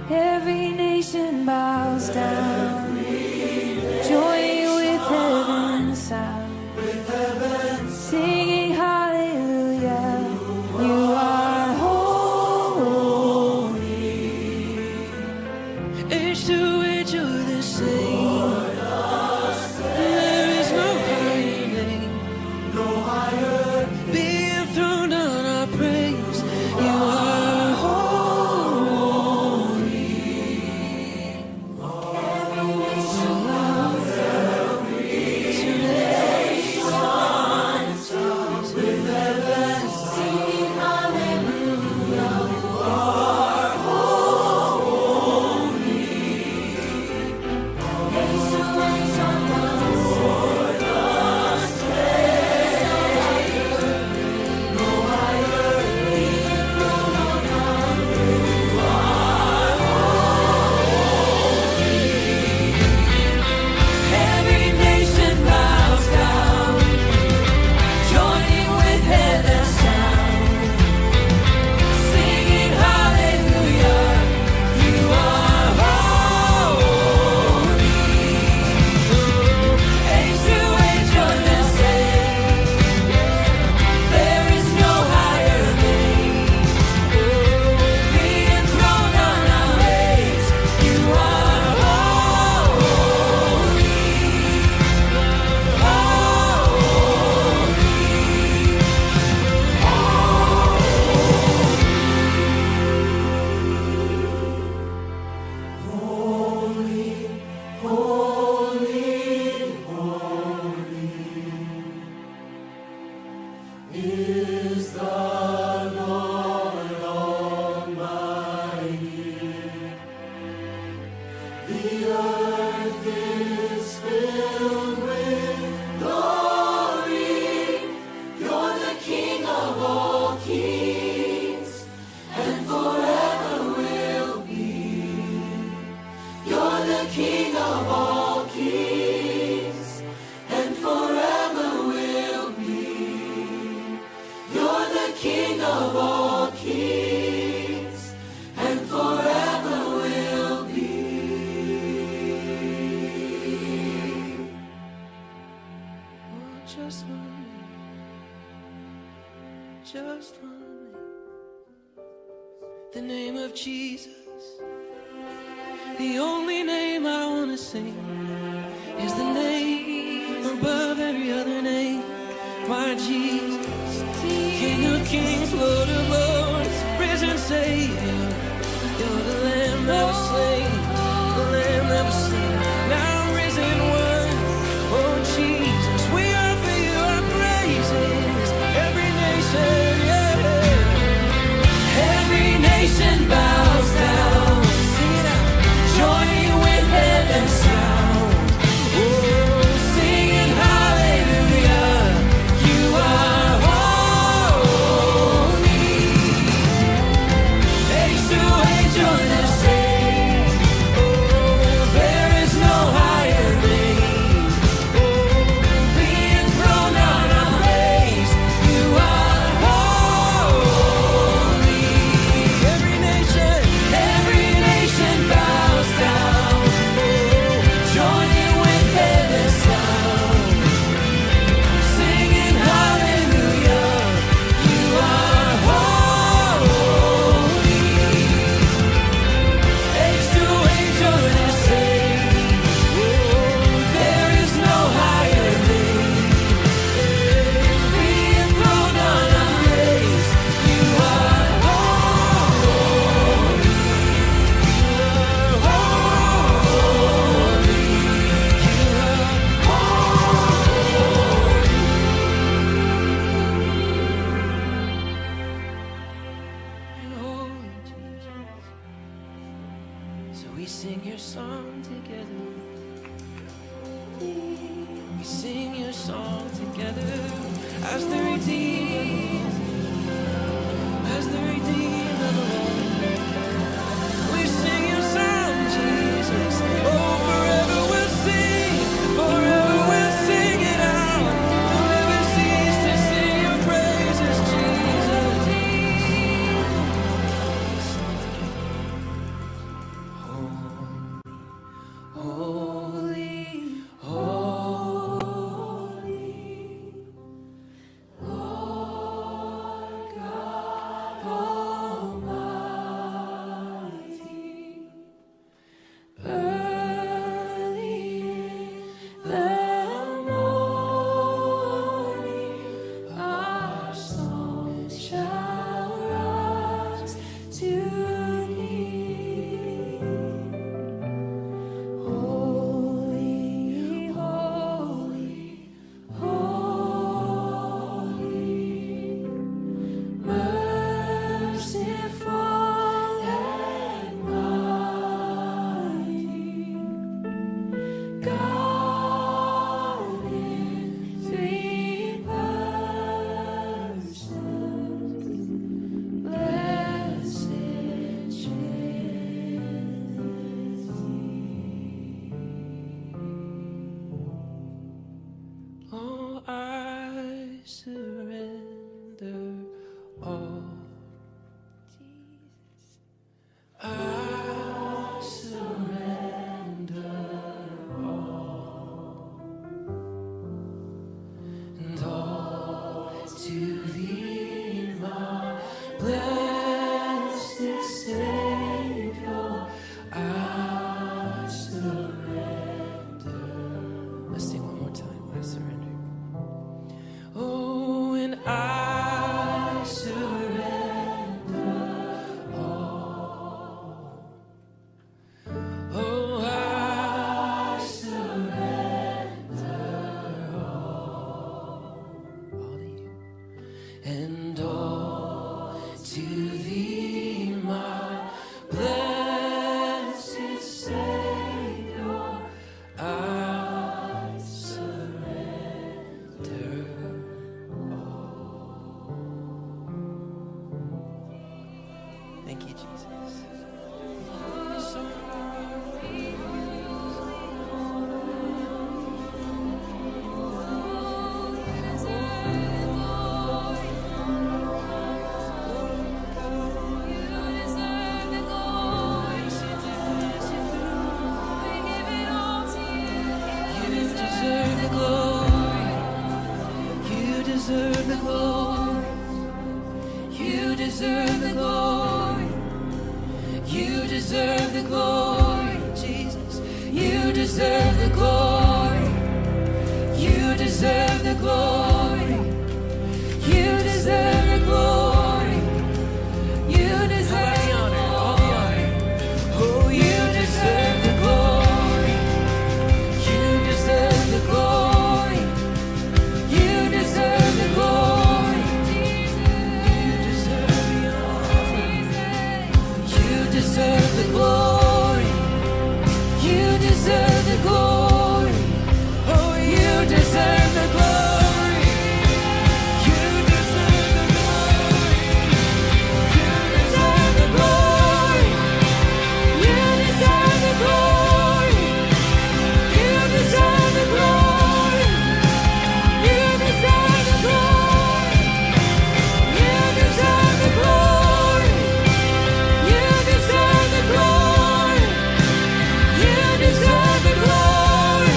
Every nation bows down, joining with heaven's sound, singing hallelujah. You are holy. Age to age you're the same. There is no higher name, no higher. Be enthroned on our praise. You are holy. Every nation bows down, with heaven singing hallelujah. You are holy. Age to age on the every nation bows down, joining with heaven's sound, singing hallelujah. You are holy. Age to age you're the same. There is no higher name. Be enthroned on our ways. You are holy. Is the Lord Almighty. The earth is filled with glory. You're the King of all kings, and forever will be. You're the King of all kings, and forever will be. You're the King of all kings, and forever will be. Oh, just one name, just one name. The name of Jesus, the only name I want to sing is the name above every other name. My Jesus, King of kings, Lord of lords, risen Savior. You're the Lamb that was slain, the Lamb that was slain, now risen one. Oh Jesus, we offer you our praises. Every nation, yeah. Every nation bows down, sing it out, joining with heaven's sound. Oh, singing hallelujah. You are holy. Age to age you're the same. Oh, there is no higher name. Oh, be enthroned on our praise. You are holy. Every nation bows down, joining with heaven's sound, singing hallelujah. You are holy. Age to age you're the same. Oh, there is no higher name. Be enthroned on our praise. You are holy. So we sing your song together. We sing your song together as the redeemed, as the redeemed of the Lord. We sing your song, Jesus. Oh, forever we'll sing it out. We'll never cease to sing your praises, Jesus. deserve the glory, Jesus. You deserve the glory. You deserve the glory. You deserve the glory. You deserve the glory. Oh, you deserve the glory. You deserve the glory. You deserve the glory. You deserve the honor. You deserve the glory. You deserve the glory. Oh, you deserve the glory. You deserve the glory. You deserve the glory. You deserve the glory. You deserve the glory. You deserve the glory. You deserve the glory. You deserve the glory. You deserve the glory.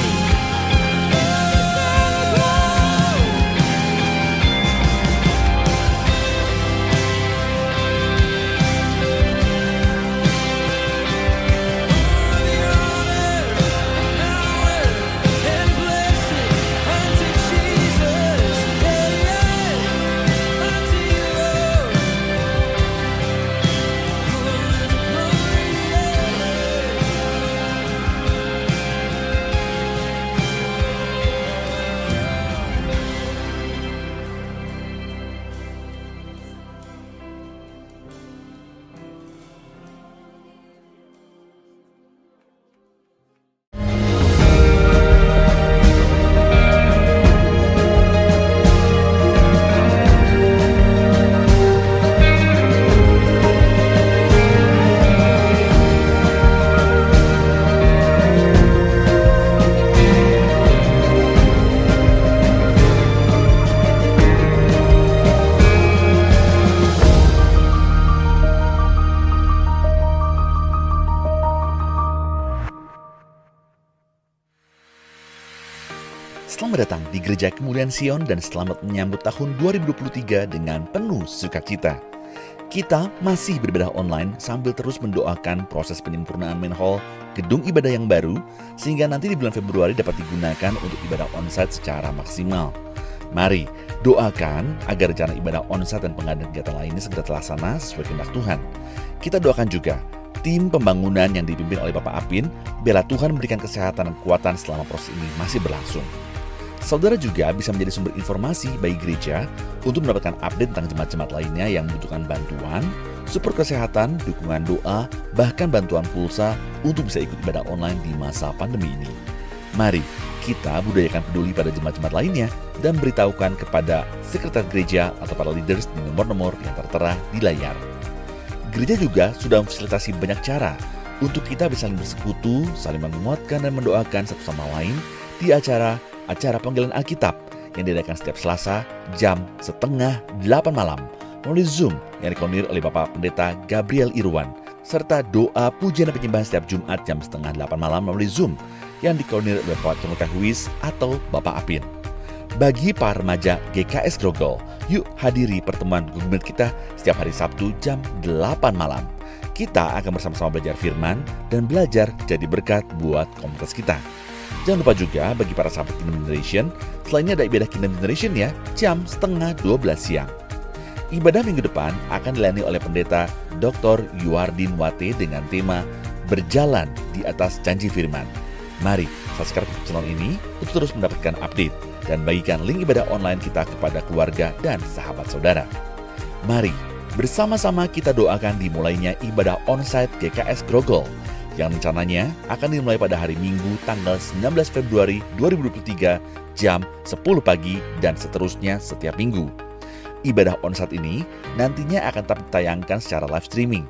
Selamat datang di Gereja Kemuliaan Sion dan selamat menyambut tahun 2023 dengan penuh sukacita. Kita masih beribadah online sambil terus mendoakan proses penyempurnaan main hall gedung ibadah yang baru sehingga nanti di bulan Februari dapat digunakan untuk ibadah onsite secara maksimal. Mari doakan agar rencana ibadah onsite dan pengadaan kegiatan lainnya segera terlaksana sesuai kehendak Tuhan. Kita doakan juga tim pembangunan yang dipimpin oleh Bapak Apin, biarlah Tuhan memberikan kesehatan dan kekuatan selama proses ini masih berlangsung. Saudara juga bisa menjadi sumber informasi bagi gereja untuk mendapatkan update tentang jemaat-jemaat lainnya yang membutuhkan bantuan, support kesehatan, dukungan doa, bahkan bantuan pulsa untuk bisa ikut ibadah online di masa pandemi ini. Mari kita budayakan peduli pada jemaat-jemaat lainnya dan beritahukan kepada sekretariat gereja atau para leaders di nomor-nomor yang tertera di layar. Gereja juga sudah memfasilitasi banyak cara untuk kita bisa saling bersekutu, saling menguatkan dan mendoakan satu sama lain di acara panggilan Alkitab yang diadakan setiap Selasa jam 7:30 malam melalui Zoom yang dikoordinir oleh Bapak Pendeta Gabriel Irwan, serta doa pujian dan penyembahan setiap Jumat jam 7:30 malam melalui Zoom yang dikoordinir oleh Bapak Conota Huis atau Bapak Apin. Bagi para remaja GKS Grogol, yuk hadiri pertemuan Google Meet kita setiap hari Sabtu jam 8 malam. Kita akan bersama-sama belajar firman dan belajar jadi berkat buat komunitas kita. Jangan lupa juga bagi para sahabat Kingdom Generation, selainnya ada ibadah Kingdom Generation ya, jam 11:30 siang. Ibadah minggu depan akan dilayani oleh Pendeta Dr. Yuardin Wate dengan tema Berjalan di atas Janji Firman. Mari subscribe channel ini untuk terus mendapatkan update dan bagikan link ibadah online kita kepada keluarga dan sahabat saudara. Mari bersama-sama kita doakan dimulainya ibadah onsite GKS Grogol yang rencananya akan dimulai pada hari Minggu tanggal 19 Februari 2023 jam 10 pagi dan seterusnya setiap minggu. Ibadah onsite ini nantinya akan tetap ditayangkan secara live streaming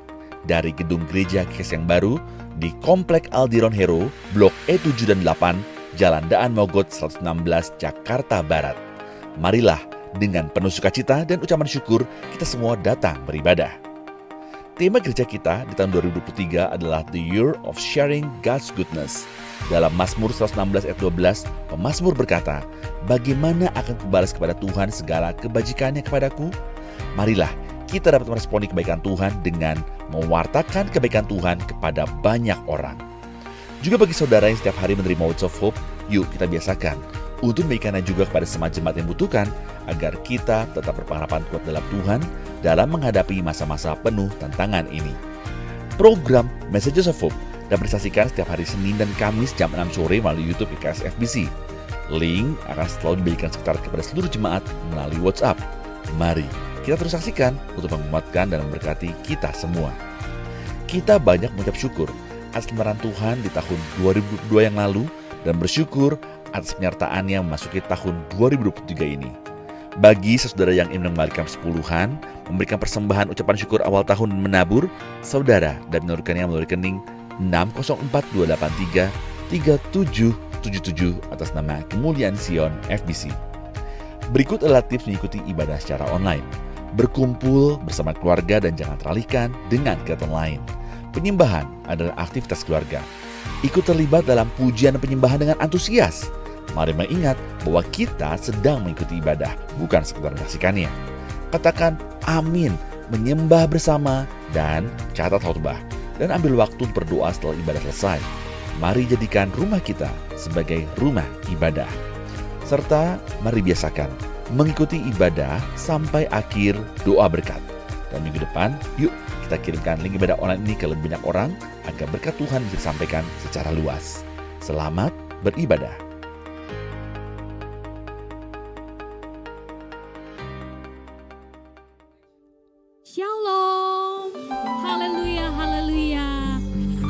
dari gedung gereja GKS yang baru di Komplek Aldiron Hero, Blok E7 dan 8, Jalan Daan Mogot 116, Jakarta Barat. Marilah dengan penuh sukacita dan ucapan syukur kita semua datang beribadah. Tema gereja kita di tahun 2023 adalah The Year of Sharing God's Goodness. Dalam Mazmur 116 ayat 12, pemazmur berkata, "Bagaimana akan kubalas kepada Tuhan segala kebajikannya kepadaku?" Marilah kita dapat meresponi kebaikan Tuhan dengan mewartakan kebaikan Tuhan kepada banyak orang. Juga bagi saudara yang setiap hari menerima Words of Hope, yuk kita biasakan untuk memberikannya juga kepada semua jemaat yang membutuhkan, agar kita tetap berpengharapan kuat dalam Tuhan dalam menghadapi masa-masa penuh tantangan ini. Program Messages of Hope dapat disaksikan setiap hari Senin dan Kamis jam 6 sore melalui YouTube GKS FBC. Link akan selalu diberikan sekitar kepada seluruh jemaat melalui WhatsApp. Mari kita terus saksikan untuk menguatkan dan memberkati kita semua. Kita banyak mengucap syukur atas lembaran Tuhan di tahun 2022 yang lalu dan bersyukur atas penyertaannya memasuki tahun 2023 ini. Bagi saudara yang ingin mengembalikan sepuluhan, memberikan persembahan ucapan syukur awal tahun dan menabur, saudara dan menyalurkannya melalui rekening 6042833777 atas nama Kemuliaan Sion FBC. Berikut adalah tips mengikuti ibadah secara online. Berkumpul bersama keluarga dan jangan teralihkan dengan kegiatan lain. Penyembahan adalah aktivitas keluarga. Ikut terlibat dalam pujian dan penyembahan dengan antusias. Mari mengingat bahwa kita sedang mengikuti ibadah, bukan sekedar menyaksikannya. Katakan amin, menyembah bersama, dan catat khotbah. Dan ambil waktu berdoa setelah ibadah selesai. Mari jadikan rumah kita sebagai rumah ibadah. Serta mari biasakan mengikuti ibadah sampai akhir doa berkat. Dan minggu depan, yuk kita kirimkan link ibadah online ini ke lebih banyak orang agar berkat Tuhan bisa disampaikan secara luas. Selamat beribadah. Shalom, haleluya, haleluya.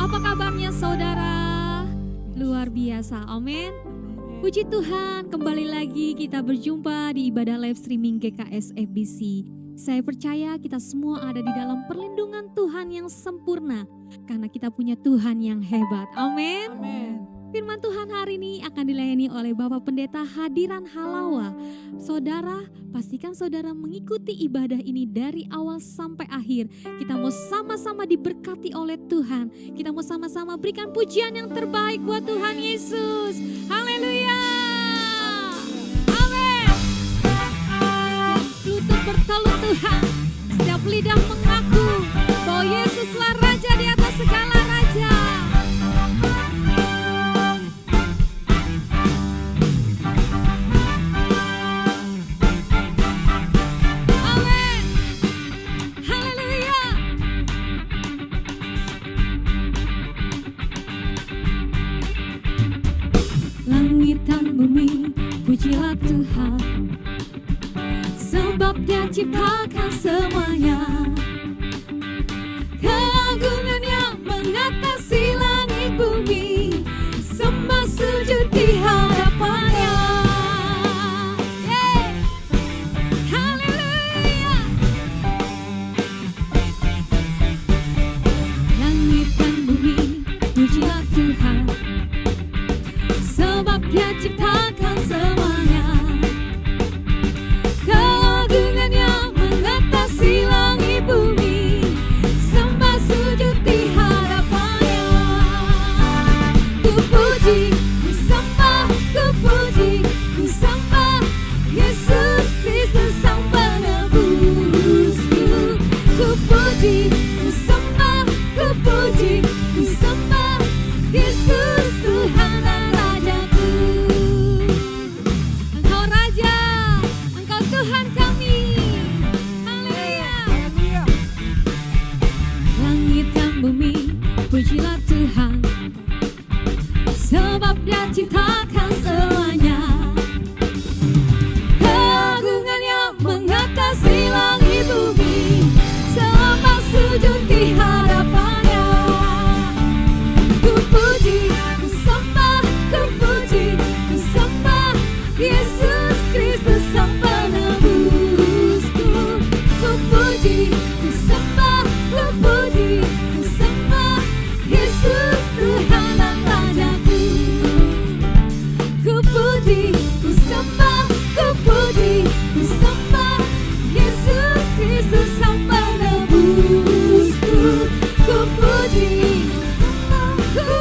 Apa kabarnya saudara? Luar biasa, amin. Puji Tuhan, kembali lagi kita berjumpa di ibadah live streaming GKS FBC. Saya percaya kita semua ada di dalam perlindungan Tuhan yang sempurna, karena kita punya Tuhan yang hebat, amin. Firman Tuhan hari ini akan dilayani oleh Bapak Pendeta Hadiran Halawa. Saudara, pastikan saudara mengikuti ibadah ini dari awal sampai akhir. Kita mau sama-sama diberkati oleh Tuhan. Kita mau sama-sama berikan pujian yang terbaik buat Tuhan Yesus. Haleluya. Amin. Setiap lutut bertalut Tuhan. Setiap lidah mengaku bahwa Yesuslah Raja di atas segala raja. Bumi, pujilah Tuhan, sebab Dia ciptakan semuanya. Keagungannya mengatasi langit bumi, sembah sujud di hadapannya. Haleluya. Langit dan bumi, pujilah Tuhan, sebab Dia ciptakan semuanya. Keagungannya mengatasi langit bumi, sembah sujud di hadapannya. Ku puji, ku sembah, ku puji, ku sembah Yesus Kristus Sang Penebusku. Ku puji, ku sembah, ku puji, ku sembah Yesus Tuhan dan Rajaku. Engkau Raja, Engkau Tuhan kami. Haleluya. Langit dan bumi, pujilah Tuhan, sebab Dia ciptakan semuanya. Keagungannya mengatasi langit bumi, sembah sujud di hadapannya. Ku puji, ku sembah, ku puji, ku sembah Yesus Kristus Sang Penebusku. Ku puji, ku sembah, ku puji, ku sembah Yesus Tuhan dan Rajaku. Ku puji, ku sembah, ku puji, ku sembah Yesus Kristus Sang Penebusku. Ku puji, ku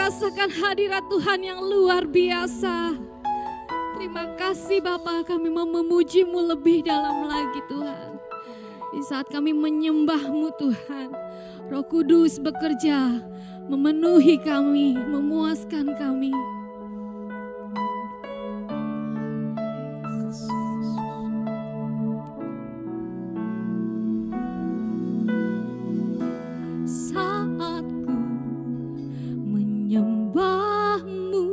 merasakan hadirat Tuhan yang luar biasa. Terima kasih Bapa, kami mau memuji-Mu lebih dalam lagi Tuhan. Di saat kami menyembah-Mu Tuhan, Roh Kudus bekerja, memenuhi kami, memuaskan kami. Saat ku menyembah-Mu,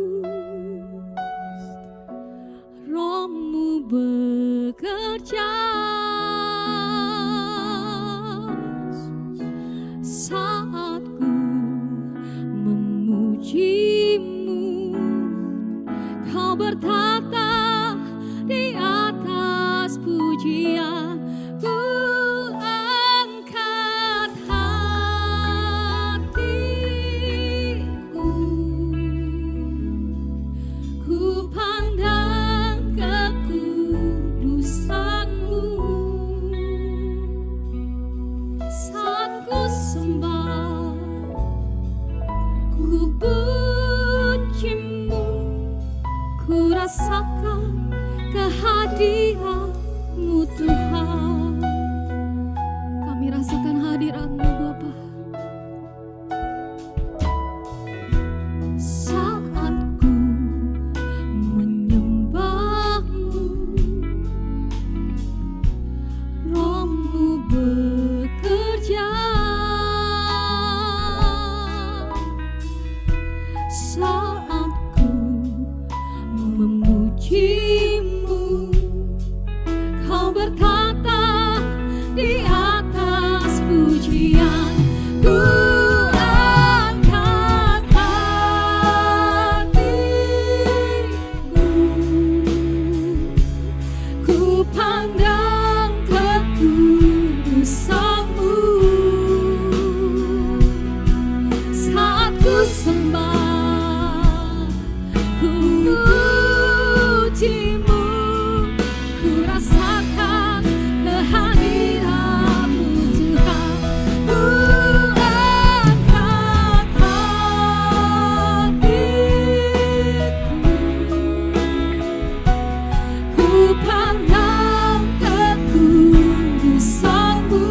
Roh-Mu bekerja. Saat ku memuji-Mu, Kau bertata di atas pujian. Ku angkat hatiku, ku pandang kekudusan-Mu. Saat ku sembah, ku puji-Mu, ku rasakan kehadiran-Mu Tuhan. Kami rasakan hadirat-Mu Bapa. Saat ku menyembah-Mu, Roh-Mu bekerja. Saat ku memuji-Mu, Kau bertata di atas pujian. Ku angkat hatiku, ku pandang kekudusan-Mu. Saat ku sembah, ku puji-Mu, ku rasakan kehadiran-Mu Tuhan. Ku angkat hatiku, ku pandang kekudusan-Mu.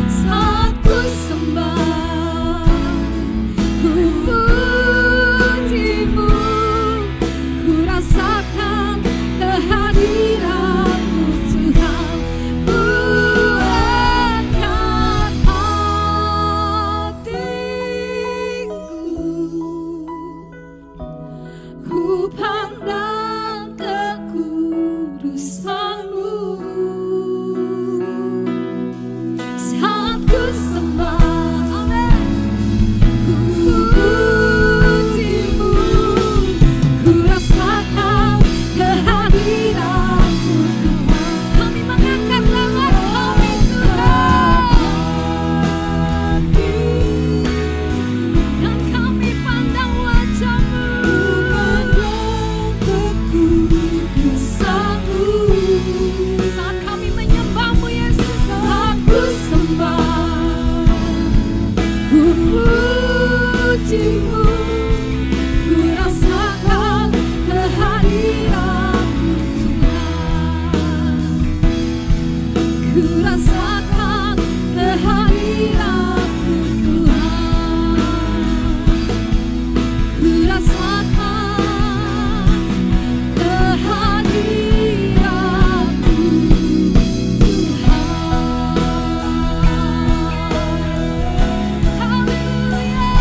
Saat ku sembah, ku puji-Mu, ku rasakan kehadiran-Mu Tuhan. Ku angkat hatiku, ku pandang kekudusan-Mu. Saat ku sembah, amin, ku puji-Mu, ku rasakan kehadiran-Mu Tuhan. Kami mengangkat nama Kami Tuhan, dan kami pandang wajah-Mu, pandang kekudusan-Mu. Saat kami menyembah-Mu Yesus, saat ku sembah, ku puji-Mu, ku rasakan kehadiran-Mu Tuhan. Ku rasakan kehadiran-Mu Tuhan. Ku rasakan kehadiran-Mu Tuhan. Haleluya.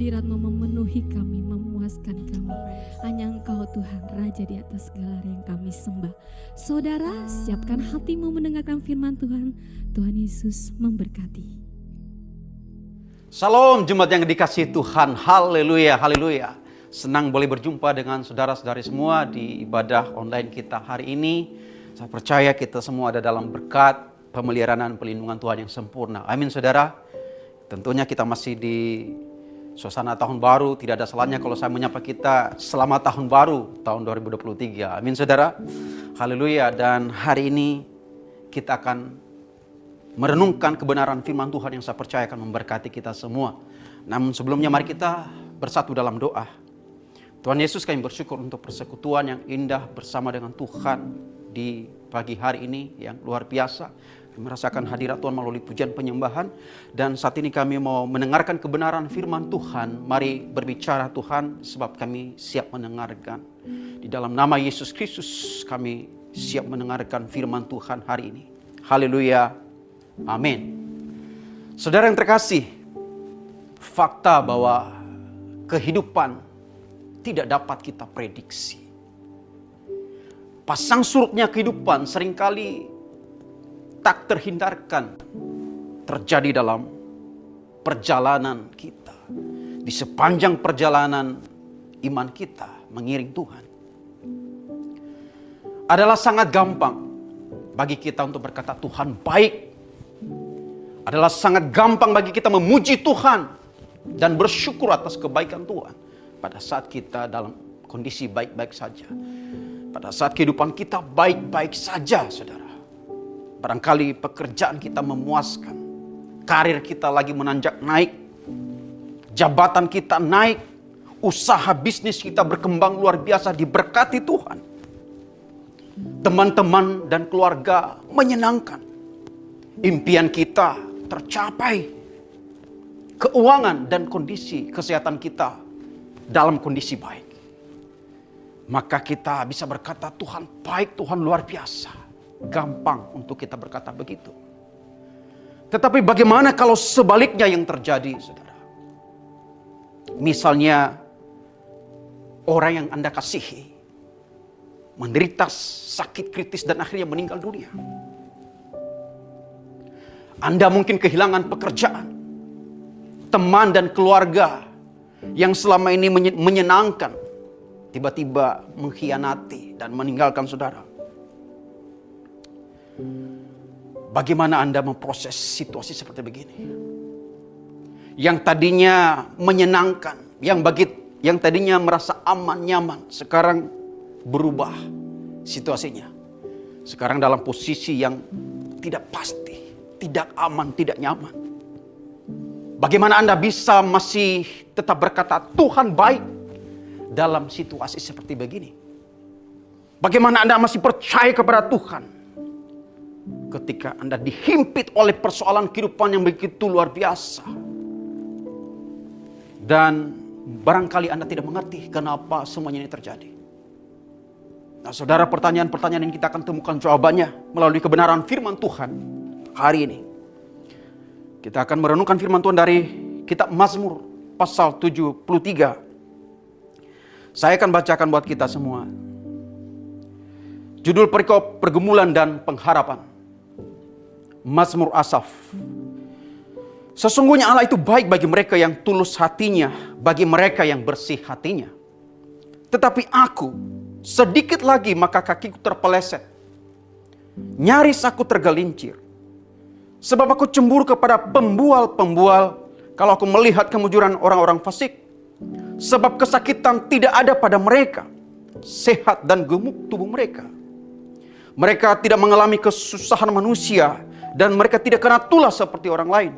hadirat-Mu memenuhi kami, memuaskan kami. Hanya Engkau Tuhan, Raja di atas segala yang kami sembah. Saudara, siapkan hatimu mendengarkan firman Tuhan. Tuhan Yesus memberkati. Salam jemaat yang dikasihi Tuhan, haleluya, haleluya. Senang boleh berjumpa dengan saudara-saudari semua di ibadah online kita hari ini. Saya percaya kita semua ada dalam berkat, pemeliharaan dan pelindungan Tuhan yang sempurna. Amin saudara. Tentunya kita masih di suasana tahun baru, tidak ada salahnya kalau saya menyapa kita selamat tahun baru tahun 2023. Amin saudara. Haleluya. Dan hari ini kita akan merenungkan kebenaran firman Tuhan yang saya percaya akan memberkati kita semua. Namun sebelumnya mari kita bersatu dalam doa. Tuhan Yesus, kami bersyukur untuk persekutuan yang indah bersama dengan Tuhan di pagi hari ini yang luar biasa. Kami merasakan hadirat Tuhan melalui pujian penyembahan. Dan saat ini kami mau mendengarkan kebenaran firman Tuhan. Mari berbicara Tuhan, sebab kami siap mendengarkan. Di dalam nama Yesus Kristus kami siap mendengarkan firman Tuhan hari ini. Haleluya, amin. Saudara yang terkasih, fakta bahwa kehidupan tidak dapat kita prediksi. Pasang surutnya kehidupan seringkali tak terhindarkan terjadi dalam perjalanan kita. Di sepanjang perjalanan iman kita mengiring Tuhan. Adalah sangat gampang bagi kita untuk berkata Tuhan baik. Adalah sangat gampang bagi kita memuji Tuhan dan bersyukur atas kebaikan Tuhan pada saat kita dalam kondisi baik-baik saja. Pada saat kehidupan kita baik-baik saja, saudara. Barangkali pekerjaan kita memuaskan, karir kita lagi menanjak naik, jabatan kita naik, usaha bisnis kita berkembang luar biasa diberkati Tuhan. Teman-teman dan keluarga menyenangkan. Impian kita tercapai. Keuangan dan kondisi kesehatan kita dalam kondisi baik. Maka kita bisa berkata Tuhan baik, Tuhan luar biasa. Gampang untuk kita berkata begitu. Tetapi bagaimana kalau sebaliknya yang terjadi, saudara? Misalnya orang yang Anda kasihi menderita sakit kritis dan akhirnya meninggal dunia. Anda mungkin kehilangan pekerjaan, teman dan keluarga yang selama ini menyenangkan, tiba-tiba mengkhianati dan meninggalkan saudara. Bagaimana Anda memproses situasi seperti begini? Yang tadinya menyenangkan, yang tadinya merasa aman, nyaman, sekarang berubah situasinya. Sekarang dalam posisi yang tidak pasti, tidak aman, tidak nyaman. Bagaimana Anda bisa masih tetap berkata Tuhan baik dalam situasi seperti begini? Bagaimana Anda masih percaya kepada Tuhan ketika Anda dihimpit oleh persoalan kehidupan yang begitu luar biasa? Dan barangkali Anda tidak mengerti kenapa semuanya ini terjadi. Nah saudara, pertanyaan-pertanyaan ini kita akan temukan jawabannya melalui kebenaran firman Tuhan hari ini. Kita akan merenungkan firman Tuhan dari kitab Mazmur pasal 73. Saya akan bacakan buat kita semua. Judul perikop pergumulan dan pengharapan. Mazmur Asaf. Sesungguhnya Allah itu baik bagi mereka yang tulus hatinya, bagi mereka yang bersih hatinya. Tetapi aku, sedikit lagi maka kakiku terpeleset. Nyaris aku tergelincir. Sebab aku cemburu kepada pembual-pembual kalau aku melihat kemujuran orang-orang fasik. Sebab kesakitan tidak ada pada mereka, sehat dan gemuk tubuh mereka. Mereka tidak mengalami kesusahan manusia dan mereka tidak kena tulah seperti orang lain.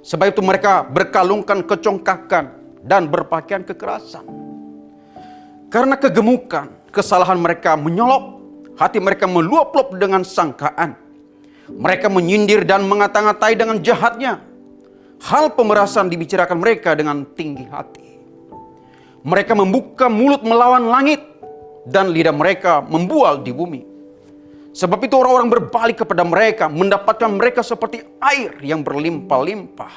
Sebab itu mereka berkalungkan kecongkakan dan berpakaian kekerasan. Karena kegemukan, kesalahan mereka menyolok, hati mereka meluap-luap dengan sangkaan. Mereka menyindir dan mengata-ngatai dengan jahatnya. Hal pemerasan dibicarakan mereka dengan tinggi hati. Mereka membuka mulut melawan langit dan lidah mereka membual di bumi. Sebab itu orang-orang berbalik kepada mereka, mendapatkan mereka seperti air yang berlimpah-limpah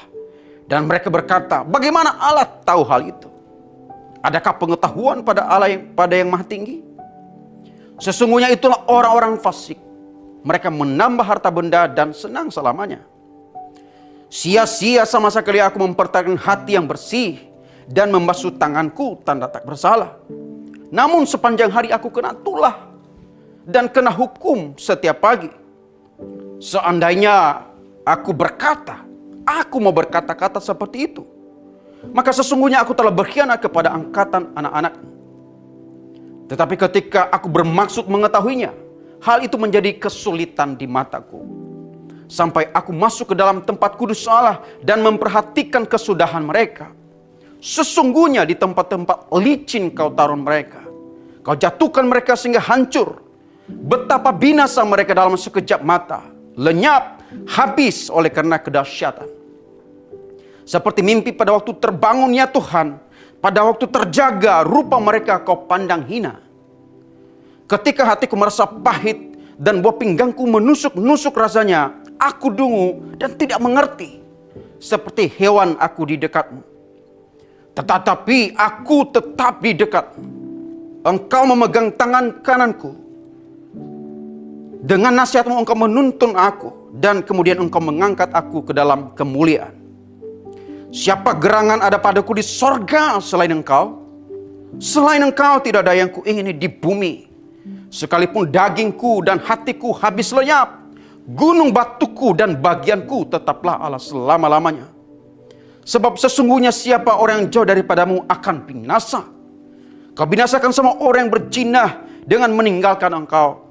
Dan mereka berkata, bagaimana Allah tahu hal itu? Adakah pengetahuan pada Allah pada yang maha tinggi? Sesungguhnya itulah orang-orang fasik. Mereka menambah harta benda dan senang selamanya. Sia-sia sama sekali aku mempertahankan hati yang bersih dan membasuh tanganku tanda tak bersalah. Namun sepanjang hari aku kena tulah dan kena hukum setiap pagi. Seandainya aku mau berkata-kata seperti itu, maka sesungguhnya aku telah berkhianat kepada angkatan anak-anakmu. Tetapi ketika aku bermaksud mengetahuinya, hal itu menjadi kesulitan di mataku. Sampai aku masuk ke dalam tempat kudus Allah dan memperhatikan kesudahan mereka. Sesungguhnya di tempat-tempat licin kau taruh mereka. Kau jatuhkan mereka sehingga hancur. Betapa binasa mereka dalam sekejap mata. Lenyap, habis oleh karena kedahsyatan. Seperti mimpi pada waktu terbangunnya Tuhan, pada waktu terjaga rupa mereka kau pandang hina. Ketika hatiku merasa pahit dan buah pinggangku menusuk-nusuk rasanya, aku dungu dan tidak mengerti. Seperti hewan aku di dekatmu. Tetapi aku tetap di dekatmu. Engkau memegang tangan kananku. Dengan nasihatmu engkau menuntun aku. Dan kemudian engkau mengangkat aku ke dalam kemuliaan. Siapa gerangan ada padaku di sorga selain engkau? Selain engkau tidak ada yang kuingini di bumi. Sekalipun dagingku dan hatiku habis lenyap, gunung batuku dan bagianku tetaplah Allah selama-lamanya. Sebab sesungguhnya siapa orang yang jauh daripadamu akan binasa. Kau binasakan semua orang yang berjinah dengan meninggalkan engkau.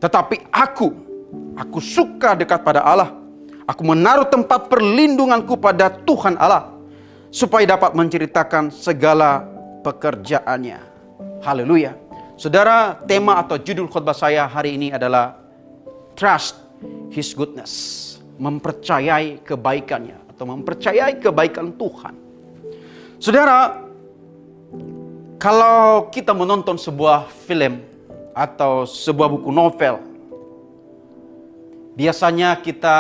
Tetapi aku suka dekat pada Allah. Aku menaruh tempat perlindunganku pada Tuhan Allah, supaya dapat menceritakan segala pekerjaannya. Haleluya. Saudara, tema atau judul khotbah saya hari ini adalah Trust His Goodness. Mempercayai kebaikannya atau mempercayai kebaikan Tuhan. Saudara, kalau kita menonton sebuah film atau sebuah buku novel, biasanya kita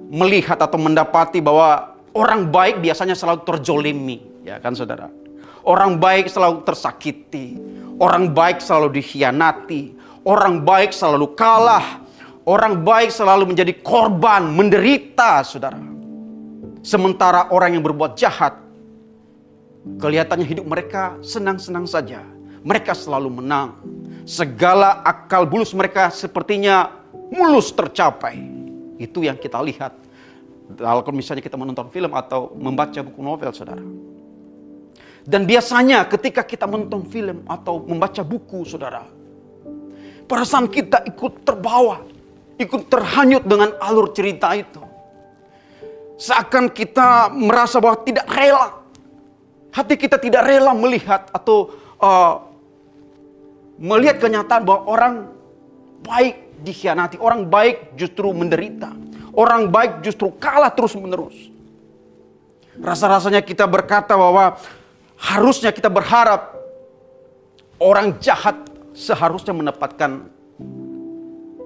melihat atau mendapati bahwa orang baik biasanya selalu terzolimi, ya kan saudara? Orang baik selalu tersakiti, orang baik selalu dikhianati, orang baik selalu kalah, orang baik selalu menjadi korban, menderita, saudara. Sementara orang yang berbuat jahat, kelihatannya hidup mereka senang-senang saja. Mereka selalu menang. Segala akal bulus mereka sepertinya mulus tercapai. Itu yang kita lihat kalau misalnya kita menonton film atau membaca buku novel, saudara. Dan biasanya ketika kita menonton film atau membaca buku, saudara, perasaan kita ikut terbawa, ikut terhanyut dengan alur cerita itu. Seakan kita merasa bahwa tidak rela. Hati kita tidak rela melihat atau melihat kenyataan bahwa orang baik dikhianati, orang baik justru menderita, orang baik justru kalah terus-menerus. Rasa-rasanya kita berkata bahwa harusnya kita berharap orang jahat seharusnya mendapatkan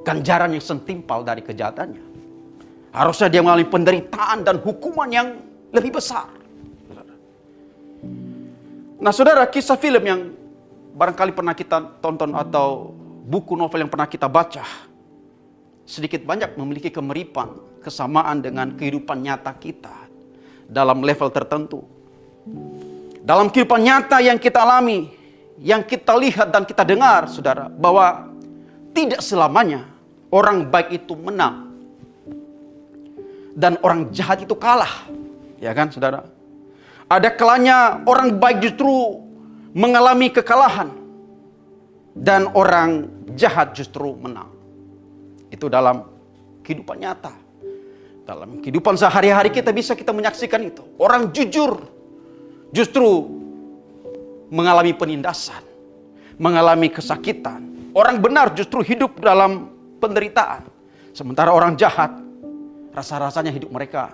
ganjaran yang setimpal dari kejahatannya. Harusnya dia mengalami penderitaan dan hukuman yang lebih besar. Nah saudara, kisah film yang barangkali pernah kita tonton atau buku novel yang pernah kita baca, sedikit banyak memiliki kemiripan, kesamaan dengan kehidupan nyata kita dalam level tertentu. Dalam kehidupan nyata yang kita alami, yang kita lihat dan kita dengar, saudara, bahwa tidak selamanya orang baik itu menang dan orang jahat itu kalah, ya kan, saudara? Ada kalanya orang baik justru mengalami kekalahan dan orang jahat justru menang. Itu dalam kehidupan nyata. Dalam kehidupan sehari-hari kita bisa menyaksikan itu. Orang jujur justru mengalami penindasan, mengalami kesakitan. Orang benar justru hidup dalam penderitaan. Sementara orang jahat, rasa-rasanya hidup mereka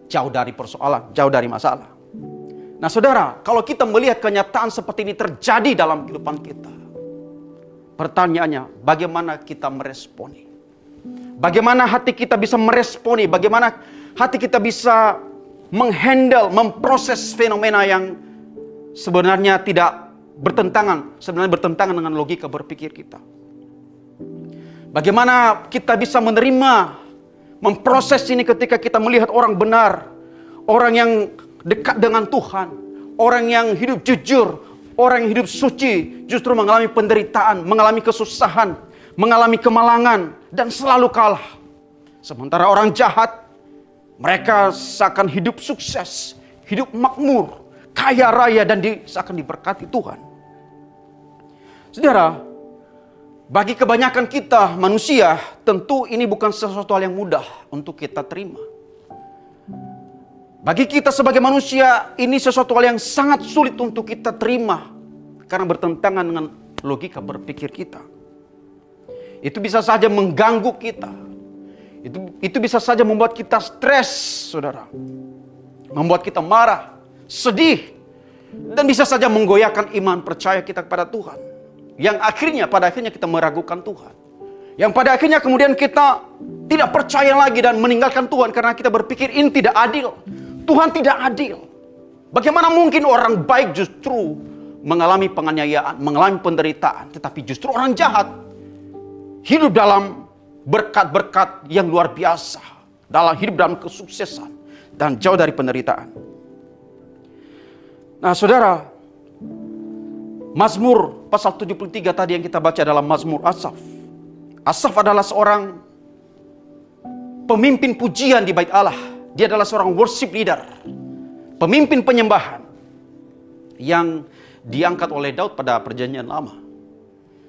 jauh dari persoalan, jauh dari masalah. Nah saudara, kalau kita melihat kenyataan seperti ini terjadi dalam kehidupan kita, pertanyaannya, bagaimana kita meresponi? Bagaimana hati kita bisa meresponi, bagaimana hati kita bisa menghandle, memproses fenomena yang sebenarnya tidak bertentangan, sebenarnya bertentangan dengan logika berpikir kita. Bagaimana kita bisa menerima, memproses ini ketika kita melihat orang benar, orang yang dekat dengan Tuhan, orang yang hidup jujur, orang yang hidup suci, justru mengalami penderitaan, mengalami kesusahan, mengalami kemalangan, dan selalu kalah. Sementara orang jahat, mereka seakan hidup sukses, hidup makmur, kaya raya, dan seakan diberkati Tuhan. Saudara, bagi kebanyakan kita manusia, tentu ini bukan sesuatu hal yang mudah untuk kita terima. Bagi kita sebagai manusia, ini sesuatu hal yang sangat sulit untuk kita terima karena bertentangan dengan logika berpikir kita. Itu bisa saja mengganggu kita. Itu bisa saja membuat kita stres, saudara. Membuat kita marah, sedih, dan bisa saja menggoyahkan iman percaya kita kepada Tuhan. Yang pada akhirnya kita meragukan Tuhan. Yang pada akhirnya kemudian kita tidak percaya lagi dan meninggalkan Tuhan karena kita berpikir ini tidak adil. Tuhan tidak adil. Bagaimana mungkin orang baik justru mengalami penganiayaan, mengalami penderitaan, tetapi justru orang jahat hidup dalam berkat-berkat yang luar biasa, hidup dalam kesuksesan dan jauh dari penderitaan. Nah, saudara, Mazmur pasal 73 tadi yang kita baca dalam Mazmur Asaf. Asaf adalah seorang pemimpin pujian di bait Allah. Dia adalah seorang worship leader, pemimpin penyembahan yang diangkat oleh Daud pada perjanjian lama.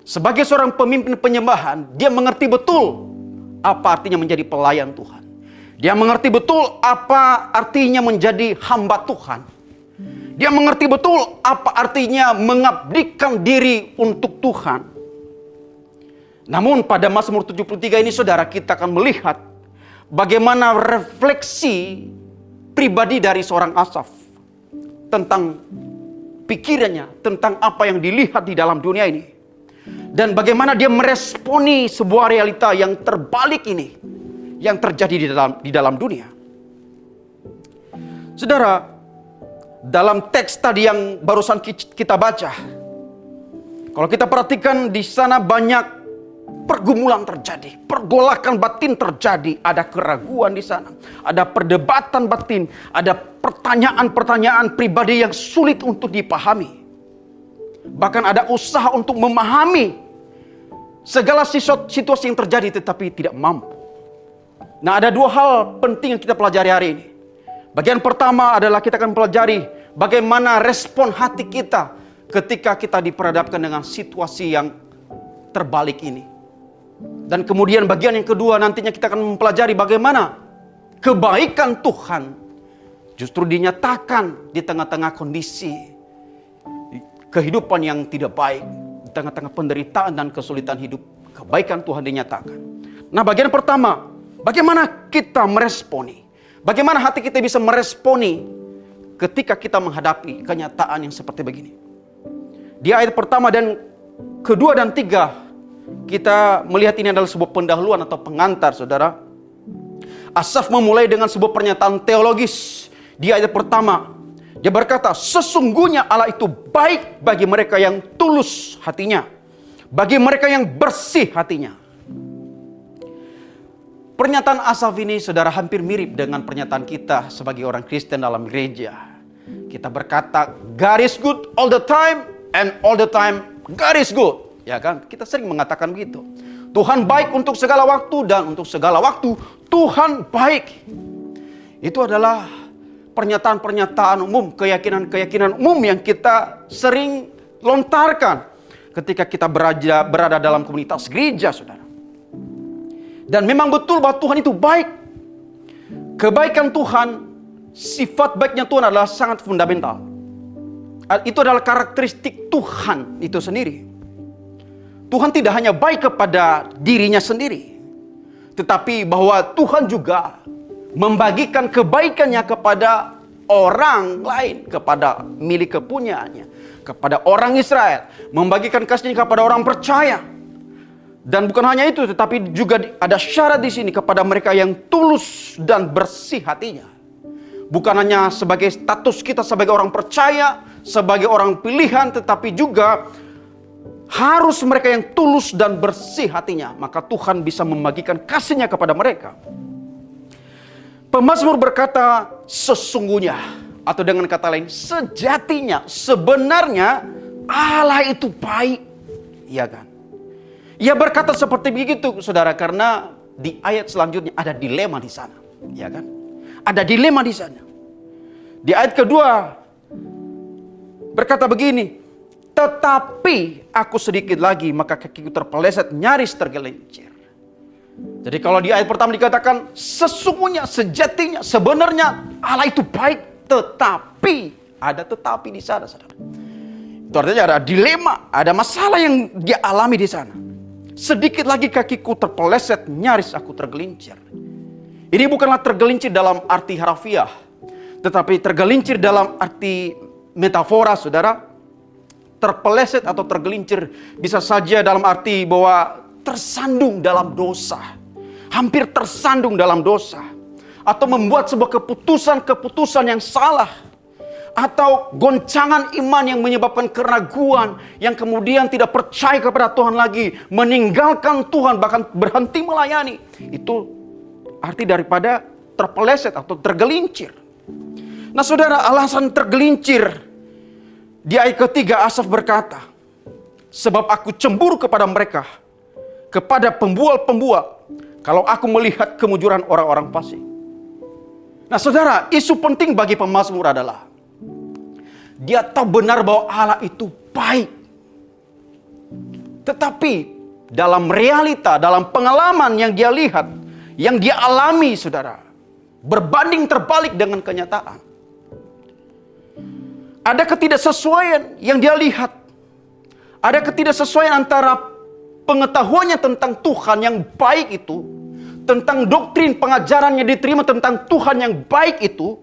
Sebagai seorang pemimpin penyembahan, dia mengerti betul apa artinya menjadi pelayan Tuhan. Dia mengerti betul apa artinya menjadi hamba Tuhan. Dia mengerti betul apa artinya mengabdikan diri untuk Tuhan. Namun pada Mazmur 73 ini, saudara, kita akan melihat bagaimana refleksi pribadi dari seorang Asaf tentang pikirannya, tentang apa yang dilihat di dalam dunia ini. Dan bagaimana dia meresponi sebuah realita yang terbalik ini, yang terjadi di dalam dunia. Saudara, dalam teks tadi yang barusan kita baca, kalau kita perhatikan di sana banyak pergumulan terjadi, pergolakan batin terjadi, ada keraguan di sana, ada perdebatan batin, ada pertanyaan-pertanyaan pribadi yang sulit untuk dipahami. Bahkan ada usaha untuk memahami segala situasi yang terjadi tetapi tidak mampu. Nah, ada dua hal penting yang kita pelajari hari ini. Bagian pertama adalah kita akan pelajari bagaimana respon hati kita ketika kita diperhadapkan dengan situasi yang terbalik ini. Dan kemudian bagian yang kedua nantinya kita akan mempelajari bagaimana kebaikan Tuhan justru dinyatakan di tengah-tengah kondisi kehidupan yang tidak baik, di tengah-tengah penderitaan dan kesulitan hidup. Kebaikan Tuhan dinyatakan. Nah, bagian pertama, bagaimana kita meresponi? Bagaimana hati kita bisa meresponi ketika kita menghadapi kenyataan yang seperti begini? Di ayat pertama dan kedua dan tiga, kita melihat ini adalah sebuah pendahuluan atau pengantar, saudara. Asaf memulai dengan sebuah pernyataan teologis. Di ayat pertama, dia berkata, sesungguhnya Allah itu baik bagi mereka yang tulus hatinya, bagi mereka yang bersih hatinya. Pernyataan Asaf ini, saudara, hampir mirip dengan pernyataan kita sebagai orang Kristen dalam gereja. Kita berkata, God is good all the time, and all the time God is good. Ya kan? Kita sering mengatakan begitu. Tuhan baik untuk segala waktu, dan untuk segala waktu Tuhan baik. Itu adalah pernyataan-pernyataan umum, keyakinan-keyakinan umum yang kita sering lontarkan ketika kita berada dalam komunitas gereja, saudara. Dan memang betul bahwa Tuhan itu baik. Kebaikan Tuhan, sifat baiknya Tuhan adalah sangat fundamental. Itu adalah karakteristik Tuhan itu sendiri. Tuhan tidak hanya baik kepada dirinya sendiri, tetapi bahwa Tuhan juga membagikan kebaikannya kepada orang lain, kepada milik kepunyaannya, kepada orang Israel, membagikan kasihnya kepada orang percaya. Dan bukan hanya itu, tetapi juga ada syarat di sini kepada mereka yang tulus dan bersih hatinya. Bukan hanya sebagai status kita sebagai orang percaya, sebagai orang pilihan, tetapi juga harus mereka yang tulus dan bersih hatinya. Maka Tuhan bisa membagikan kasih-Nya kepada mereka. Pemazmur berkata sesungguhnya, atau dengan kata lain sejatinya, sebenarnya Allah itu baik. Iya kan? Ia berkata seperti begitu, saudara, karena di ayat selanjutnya ada dilema di sana, ya kan? Ada dilema di sana. Di ayat kedua berkata begini, tetapi aku sedikit lagi maka kakiku terpeleset nyaris tergelincir. Jadi kalau di ayat pertama dikatakan sesungguhnya, sejatinya, sebenarnya Allah itu baik, tetapi ada tetapi di sana, saudara. Itu artinya ada dilema, ada masalah yang dia alami di sana. Sedikit lagi kakiku terpeleset, nyaris aku tergelincir. Ini bukanlah tergelincir dalam arti harafiah, tetapi tergelincir dalam arti metafora, saudara. Terpeleset atau tergelincir bisa saja dalam arti bahwa tersandung dalam dosa. Hampir tersandung dalam dosa. Atau membuat sebuah keputusan yang salah. Atau goncangan iman yang menyebabkan keraguan, yang kemudian tidak percaya kepada Tuhan lagi, meninggalkan Tuhan, bahkan berhenti melayani. Itu arti daripada terpeleset atau tergelincir. Nah saudara, alasan tergelincir di ayat ketiga, Asaf berkata, sebab aku cemburu kepada mereka, kepada pembual-pembual, kalau aku melihat kemujuran orang-orang fasik. Nah saudara, isu penting bagi pemazmur adalah dia tahu benar bahwa Allah itu baik. Tetapi dalam realita, dalam pengalaman yang dia lihat, yang dia alami, saudara, berbanding terbalik dengan kenyataan. Ada ketidaksesuaian yang dia lihat. Ada ketidaksesuaian antara pengetahuannya tentang Tuhan yang baik itu, tentang doktrin pengajaran yang diterima tentang Tuhan yang baik itu,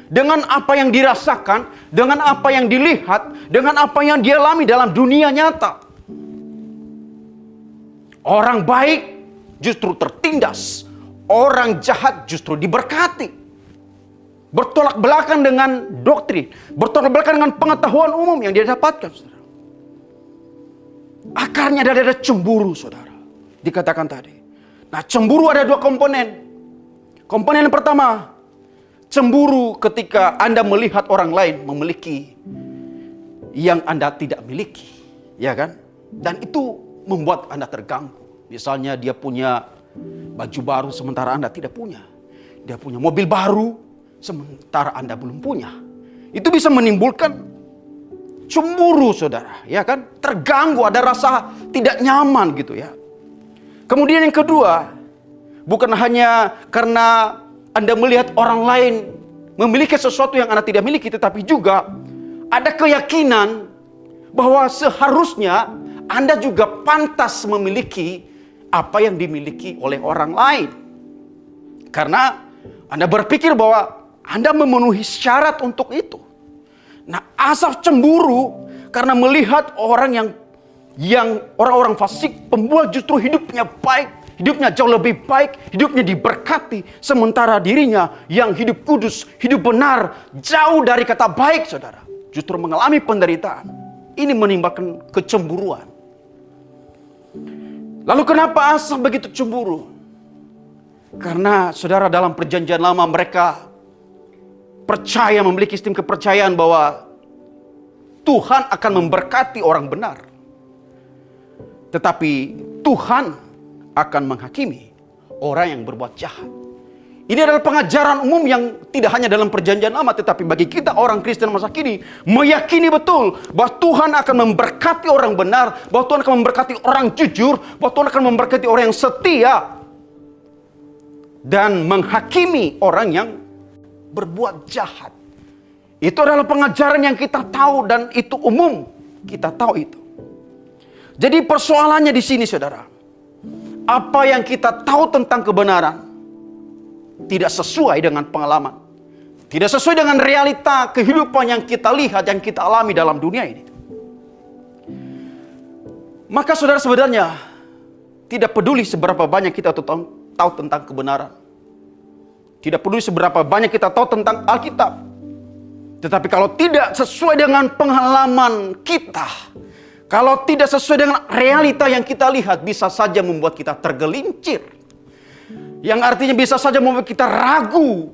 dengan apa yang dirasakan, dengan apa yang dilihat, dengan apa yang dia alami dalam dunia nyata. Orang baik justru tertindas, orang jahat justru diberkati. Bertolak belakang dengan doktrin, bertolak belakang dengan pengetahuan umum yang dia dapatkan, saudara. Akarnya ada cemburu, saudara. Dikatakan tadi. Nah, cemburu ada dua komponen. Komponen yang pertama, cemburu ketika Anda melihat orang lain memiliki yang Anda tidak miliki, ya kan? Dan itu membuat Anda terganggu. Misalnya dia punya baju baru sementara Anda tidak punya. Dia punya mobil baru sementara Anda belum punya. Itu bisa menimbulkan cemburu, saudara, ya kan? Terganggu, ada rasa tidak nyaman gitu ya. Kemudian yang kedua, bukan hanya karena Anda melihat orang lain memiliki sesuatu yang Anda tidak miliki, tetapi juga ada keyakinan bahwa seharusnya Anda juga pantas memiliki apa yang dimiliki oleh orang lain. Karena Anda berpikir bahwa Anda memenuhi syarat untuk itu. Nah, Asaf cemburu karena melihat orang yang orang-orang fasik, pembual justru hidupnya baik, hidupnya jauh lebih baik, hidupnya diberkati, sementara dirinya yang hidup kudus, hidup benar, jauh dari kata baik, saudara, justru mengalami penderitaan. Ini menimbulkan kecemburuan. Lalu kenapa Asaf begitu cemburu? Karena saudara, dalam perjanjian lama mereka percaya, memiliki sistem kepercayaan bahwa Tuhan akan memberkati orang benar. Tetapi Tuhan akan menghakimi orang yang berbuat jahat. Ini adalah pengajaran umum yang tidak hanya dalam perjanjian lama, tetapi bagi kita orang Kristen masa kini meyakini betul bahwa Tuhan akan memberkati orang benar, bahwa Tuhan akan memberkati orang jujur, bahwa Tuhan akan memberkati orang yang setia, dan menghakimi orang yang berbuat jahat. Itu adalah pengajaran yang kita tahu dan itu umum. Kita tahu itu. Jadi persoalannya di sini, saudara. Apa yang kita tahu tentang kebenaran tidak sesuai dengan pengalaman. Tidak sesuai dengan realita kehidupan yang kita lihat, yang kita alami dalam dunia ini. Maka saudara, sebenarnya Tidak peduli seberapa banyak kita tahu tentang kebenaran. Tidak peduli seberapa banyak kita tahu tentang Alkitab. Tetapi kalau tidak sesuai dengan pengalaman kita, kalau tidak sesuai dengan realita yang kita lihat, bisa saja membuat kita tergelincir. Yang artinya bisa saja membuat kita ragu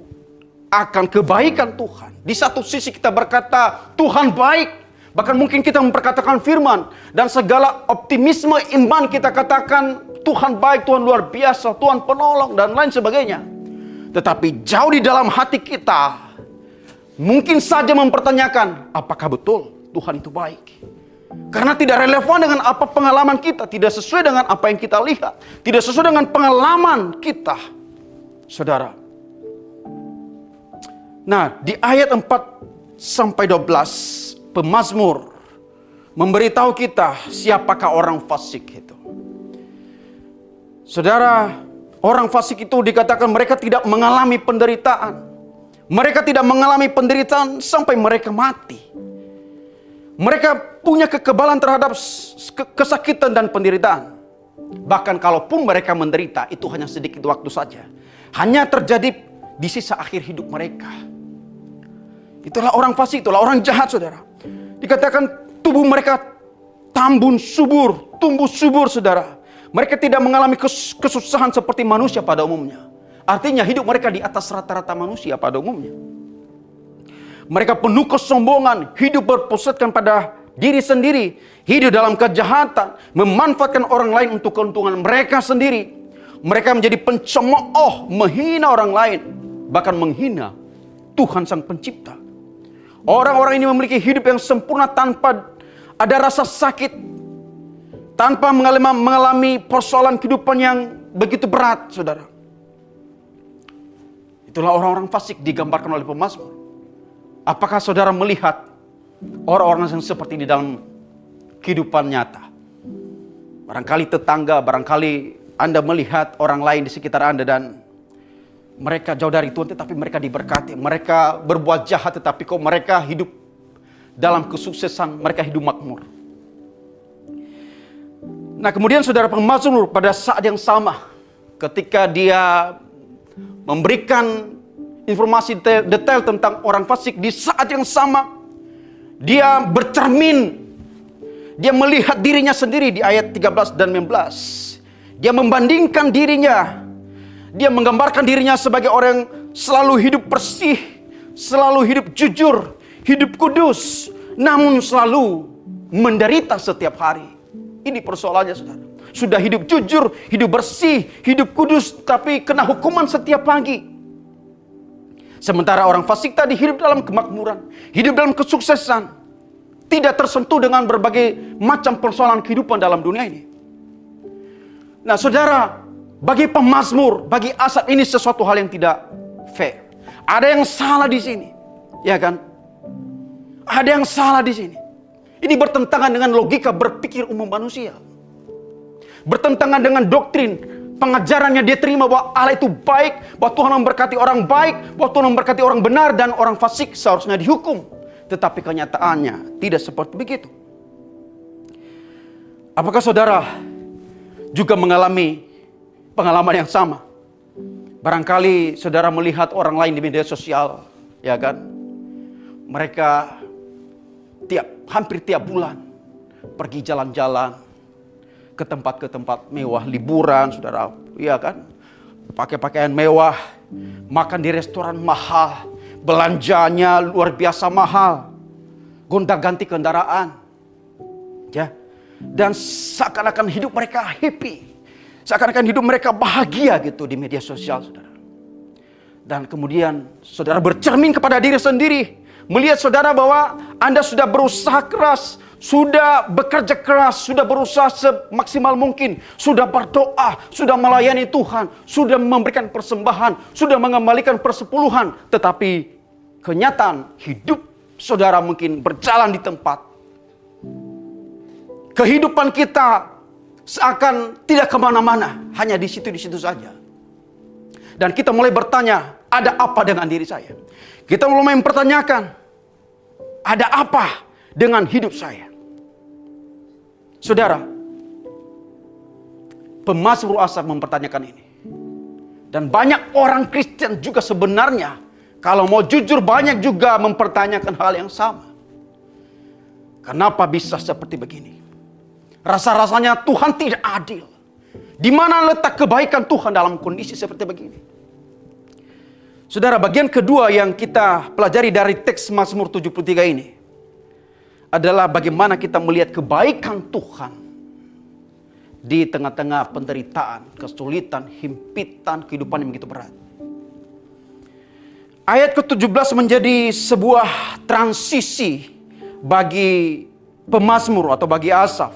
akan kebaikan Tuhan. Di satu sisi kita berkata, Tuhan baik. Bahkan mungkin kita memperkatakan firman. Dan segala optimisme iman kita katakan, Tuhan baik, Tuhan luar biasa, Tuhan penolong, dan lain sebagainya. Tetapi jauh di dalam hati kita, mungkin saja mempertanyakan, apakah betul Tuhan itu baik? Karena tidak relevan dengan apa pengalaman kita, tidak sesuai dengan apa yang kita lihat, tidak sesuai dengan pengalaman kita, saudara. Nah, di ayat 4-12, pemazmur memberitahu kita siapakah orang fasik itu. Saudara, orang fasik itu dikatakan mereka tidak mengalami penderitaan. Mereka tidak mengalami penderitaan sampai mereka mati. Mereka punya kekebalan terhadap kesakitan dan penderitaan. Bahkan kalaupun mereka menderita, itu hanya sedikit waktu saja. Hanya terjadi di sisa akhir hidup mereka. Itulah orang fasik, itulah orang jahat, saudara. Dikatakan tubuh mereka tumbuh subur, saudara. Mereka tidak mengalami kesusahan seperti manusia pada umumnya. Artinya hidup mereka di atas rata-rata manusia pada umumnya. Mereka penuh kesombongan, hidup berpusatkan pada diri sendiri, hidup dalam kejahatan, memanfaatkan orang lain untuk keuntungan mereka sendiri. Mereka menjadi pencemooh, menghina orang lain, bahkan menghina Tuhan Sang Pencipta. Orang-orang ini memiliki hidup yang sempurna tanpa ada rasa sakit, tanpa mengalami persoalan kehidupan yang begitu berat, saudara. Itulah orang-orang fasik digambarkan oleh pemazmur. Apakah saudara melihat orang-orang yang seperti ini dalam kehidupan nyata? Barangkali tetangga, barangkali Anda melihat orang lain di sekitar Anda dan mereka jauh dari Tuhan tetapi mereka diberkati. Mereka berbuat jahat tetapi kok mereka hidup dalam kesuksesan, mereka hidup makmur. Nah, kemudian saudara pemazmur pada saat yang sama ketika dia memberikan informasi detail tentang orang fasik, di saat yang sama dia bercermin, dia melihat dirinya sendiri di ayat 13 dan 15. Dia membandingkan dirinya, dia menggambarkan dirinya sebagai orang yang selalu hidup bersih, selalu hidup jujur, hidup kudus, namun selalu menderita setiap hari. Ini persoalannya, saudara. Sudah hidup jujur, hidup bersih, hidup kudus, tapi kena hukuman setiap pagi. Sementara orang fasik tadi hidup dalam kemakmuran, hidup dalam kesuksesan, tidak tersentuh dengan berbagai macam persoalan kehidupan dalam dunia ini. Nah, saudara, bagi pemazmur, bagi Asaf ini sesuatu hal yang tidak fair. Ada yang salah di sini, ya kan? Ada yang salah di sini. Ini bertentangan dengan logika berpikir umum manusia. Bertentangan dengan doktrin pengajarannya dia terima bahwa Allah itu baik, bahwa Tuhan memberkati orang baik, bahwa Tuhan memberkati orang benar, dan orang fasik seharusnya dihukum. Tetapi kenyataannya tidak seperti begitu. Apakah saudara juga mengalami pengalaman yang sama? Barangkali saudara melihat orang lain di media sosial, ya kan? Mereka hampir tiap bulan pergi jalan-jalan ke tempat mewah, liburan, saudara, ya kan? Pakai pakaian mewah, makan di restoran mahal, belanjanya luar biasa mahal, gonta-ganti kendaraan, ya. Dan seakan-akan hidup mereka happy, seakan-akan hidup mereka bahagia gitu di media sosial, saudara. Dan kemudian saudara bercermin kepada diri sendiri, melihat saudara bahwa Anda sudah berusaha keras, sudah bekerja keras, sudah berusaha semaksimal mungkin, sudah berdoa, sudah melayani Tuhan, sudah memberikan persembahan, sudah mengembalikan persepuluhan. Tetapi kenyataan hidup saudara mungkin berjalan di tempat. Kehidupan kita seakan tidak kemana-mana, hanya di situ saja. Dan kita mulai bertanya, ada apa dengan diri saya? Kita mulai mempertanyakan, ada apa dengan hidup saya? Saudara, pemazmur Asaf mempertanyakan ini. Dan banyak orang Kristen juga sebenarnya, kalau mau jujur, banyak juga mempertanyakan hal yang sama. Kenapa bisa seperti begini? Rasa-rasanya Tuhan tidak adil. Di mana letak kebaikan Tuhan dalam kondisi seperti begini? Saudara, bagian kedua yang kita pelajari dari teks Mazmur 73 ini adalah bagaimana kita melihat kebaikan Tuhan di tengah-tengah penderitaan, kesulitan, himpitan, kehidupan yang begitu berat. Ayat ke-17 menjadi sebuah transisi bagi pemazmur atau bagi Asaf.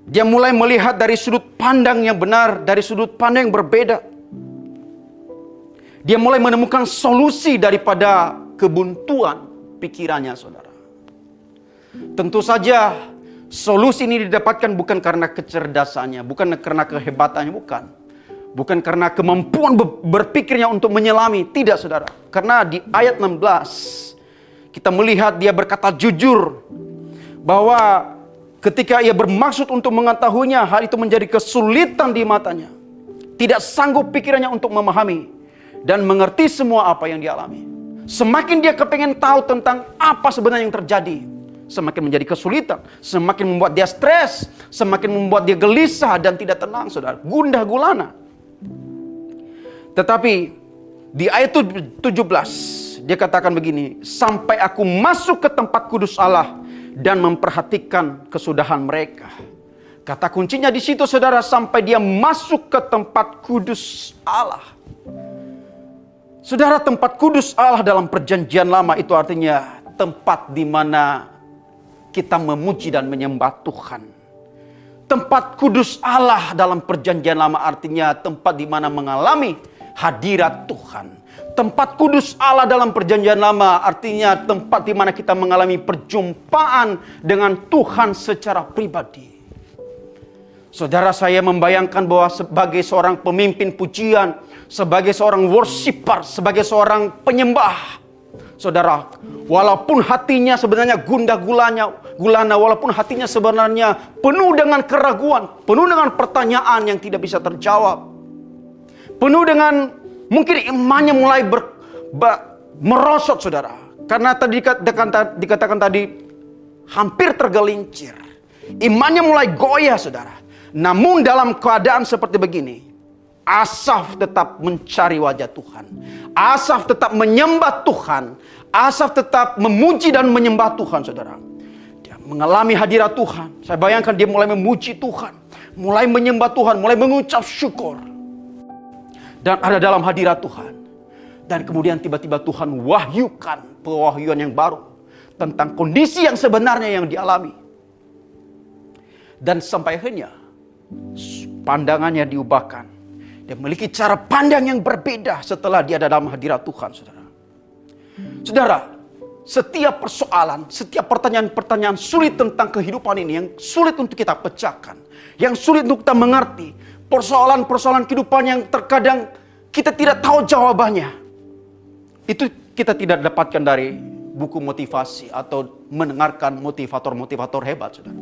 Dia mulai melihat dari sudut pandang yang benar, dari sudut pandang yang berbeda. Dia mulai menemukan solusi daripada kebuntuan pikirannya, saudara. Tentu saja solusi ini didapatkan bukan karena kecerdasannya, bukan karena kehebatannya, bukan. Bukan karena kemampuan berpikirnya untuk menyelami, tidak, saudara. Karena di ayat 16 kita melihat dia berkata jujur bahwa ketika ia bermaksud untuk mengetahuinya, hal itu menjadi kesulitan di matanya. Tidak sanggup pikirannya untuk memahami dan mengerti semua apa yang dialami. Semakin dia kepengen tahu tentang apa sebenarnya yang terjadi, semakin menjadi kesulitan, semakin membuat dia stres, semakin membuat dia gelisah dan tidak tenang, saudara. Gundah gulana. Tetapi di ayat 17 dia katakan begini, sampai aku masuk ke tempat kudus Allah dan memperhatikan kesudahan mereka. Kata kuncinya di situ, saudara, sampai dia masuk ke tempat kudus Allah. Saudara, tempat kudus Allah dalam perjanjian lama itu artinya tempat di mana kita memuji dan menyembah Tuhan. Tempat kudus Allah dalam perjanjian lama artinya tempat di mana mengalami hadirat Tuhan. Tempat kudus Allah dalam perjanjian lama artinya tempat di mana kita mengalami perjumpaan dengan Tuhan secara pribadi. Saudara, saya membayangkan bahwa sebagai seorang pemimpin pujian, sebagai seorang worshiper, sebagai seorang penyembah, saudara, walaupun hatinya sebenarnya gundah gulana, walaupun hatinya sebenarnya penuh dengan keraguan, penuh dengan pertanyaan yang tidak bisa terjawab, penuh dengan mungkin imannya mulai merosot, saudara. Karena tadi dikatakan tadi hampir tergelincir. Imannya mulai goyah, saudara. Namun dalam keadaan seperti begini, Asaf tetap mencari wajah Tuhan. Asaf tetap menyembah Tuhan. Asaf tetap memuji dan menyembah Tuhan, saudara. Dia mengalami hadirat Tuhan. Saya bayangkan dia mulai memuji Tuhan, mulai menyembah Tuhan, mulai mengucap syukur. Dan ada dalam hadirat Tuhan. Dan kemudian tiba-tiba Tuhan wahyukan pewahyuan yang baru tentang kondisi yang sebenarnya yang dialami. Dan sampai akhirnya pandangannya diubahkan. Dia memiliki cara pandang yang berbeda setelah dia ada dalam hadirat Tuhan, saudara. Saudara, setiap persoalan, setiap pertanyaan-pertanyaan sulit tentang kehidupan ini yang sulit untuk kita pecahkan, yang sulit untuk kita mengerti, persoalan-persoalan kehidupan yang terkadang kita tidak tahu jawabannya, itu kita tidak dapatkan dari buku motivasi atau mendengarkan motivator-motivator hebat, saudara.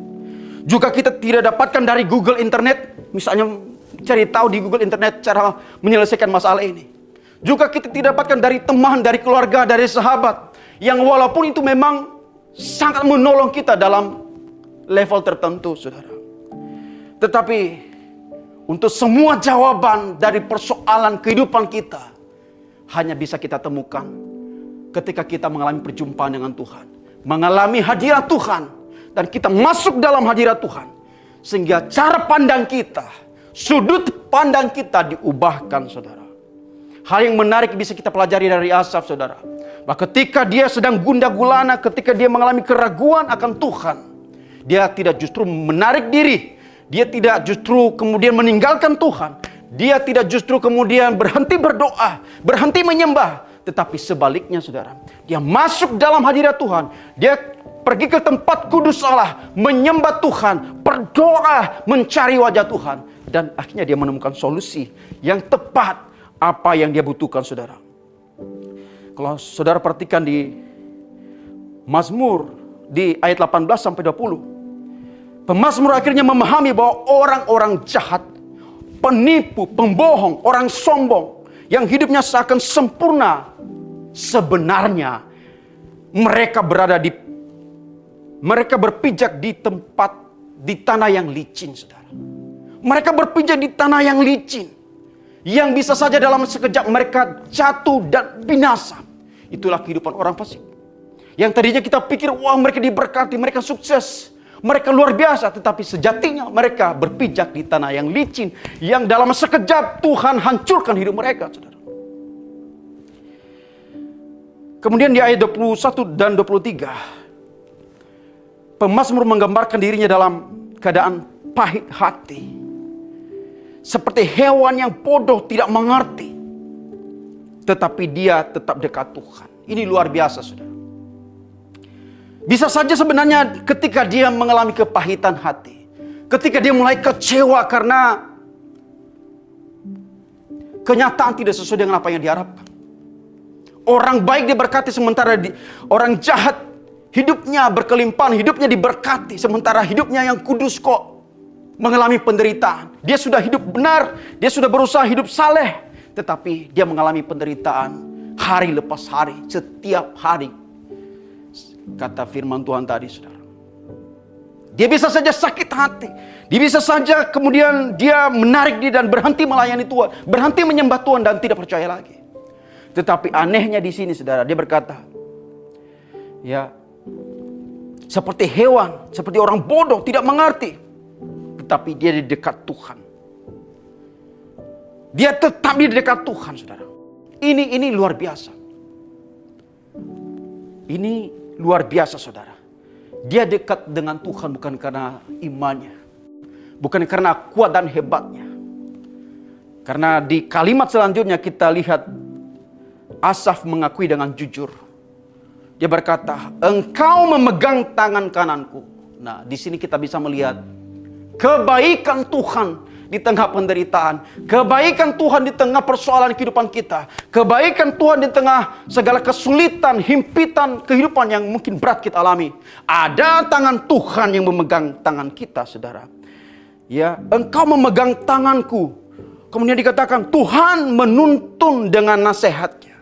Juga kita tidak dapatkan dari Google Internet, misalnya cari tahu di Google Internet cara menyelesaikan masalah ini. Juga kita tidak dapatkan dari teman, dari keluarga, dari sahabat, yang walaupun itu memang sangat menolong kita dalam level tertentu, saudara. Tetapi untuk semua jawaban dari persoalan kehidupan kita hanya bisa kita temukan ketika kita mengalami perjumpaan dengan Tuhan, mengalami hadirat Tuhan, dan kita masuk dalam hadirat Tuhan, sehingga cara pandang kita, sudut pandang kita diubahkan, saudara. Hal yang menarik bisa kita pelajari dari Asaf, saudara, bahwa ketika dia sedang gundah gulana, ketika dia mengalami keraguan akan Tuhan, dia tidak justru menarik diri, dia tidak justru kemudian meninggalkan Tuhan, dia tidak justru kemudian berhenti berdoa, berhenti menyembah, tetapi sebaliknya, saudara, dia masuk dalam hadirat Tuhan, dia pergi ke tempat kudus Allah, menyembah Tuhan, berdoa, mencari wajah Tuhan, dan akhirnya dia menemukan solusi yang tepat apa yang dia butuhkan, saudara. Kalau saudara perhatikan di Mazmur di ayat 18 sampai 20, Pemazmur akhirnya memahami bahwa orang-orang jahat, penipu, pembohong, orang sombong yang hidupnya seakan sempurna, sebenarnya mereka berpijak di tanah yang licin, saudara. Mereka berpijak di tanah yang licin, yang bisa saja dalam sekejap mereka jatuh dan binasa. Itulah kehidupan orang fasik. Yang tadinya kita pikir, wah mereka diberkati, mereka sukses, mereka luar biasa. Tetapi sejatinya mereka berpijak di tanah yang licin, yang dalam sekejap Tuhan hancurkan hidup mereka, saudara. Kemudian di ayat 21 dan 23, pemazmur menggambarkan dirinya dalam keadaan pahit hati, seperti hewan yang bodoh tidak mengerti, tetapi dia tetap dekat Tuhan. Ini luar biasa, saudara. Bisa saja sebenarnya ketika dia mengalami kepahitan hati, ketika dia mulai kecewa karena kenyataan tidak sesuai dengan apa yang diharapkan. Orang baik diberkati sementara orang jahat hidupnya berkelimpahan, hidupnya diberkati, sementara hidupnya yang kudus kok mengalami penderitaan. Dia sudah hidup benar, dia sudah berusaha hidup saleh, tetapi dia mengalami penderitaan hari lepas hari, setiap hari. Kata firman Tuhan tadi, saudara. Dia bisa saja sakit hati, dia bisa saja kemudian dia menarik diri dan berhenti melayani Tuhan, berhenti menyembah Tuhan dan tidak percaya lagi. Tetapi anehnya di sini, saudara, dia berkata, ya, seperti hewan, seperti orang bodoh, tidak mengerti. Tetapi dia di dekat Tuhan. Dia tetap di dekat Tuhan, saudara. Ini luar biasa. Ini luar biasa, saudara. Dia dekat dengan Tuhan bukan karena imannya, bukan karena kuat dan hebatnya. Karena di kalimat selanjutnya kita lihat Asaf mengakui dengan jujur. Dia berkata, engkau memegang tangan kananku. Nah, di sini kita bisa melihat kebaikan Tuhan di tengah penderitaan, kebaikan Tuhan di tengah persoalan kehidupan kita, kebaikan Tuhan di tengah segala kesulitan, himpitan kehidupan yang mungkin berat kita alami. Ada tangan Tuhan yang memegang tangan kita, saudara. Ya, engkau memegang tanganku. Kemudian dikatakan Tuhan menuntun dengan nasihatnya.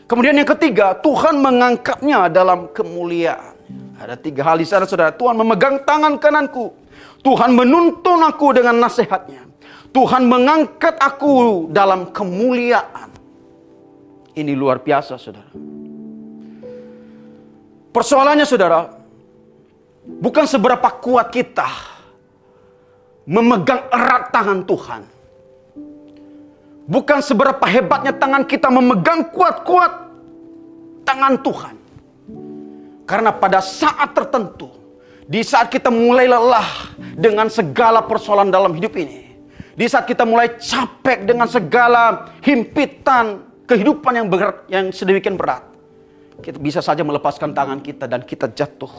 Kemudian yang ketiga, Tuhan mengangkatnya dalam kemuliaan. Ada 3 hal di sana, saudara. Tuhan memegang tangan kananku. Tuhan menuntun aku dengan nasihatnya. Tuhan mengangkat aku dalam kemuliaan. Ini luar biasa, saudara. Persoalannya, saudara, bukan seberapa kuat kita memegang erat tangan Tuhan. Bukan seberapa hebatnya tangan kita memegang kuat-kuat tangan Tuhan. Karena pada saat tertentu, di saat kita mulai lelah dengan segala persoalan dalam hidup ini, di saat kita mulai capek dengan segala himpitan kehidupan yang sedemikian berat, kita bisa saja melepaskan tangan kita dan kita jatuh,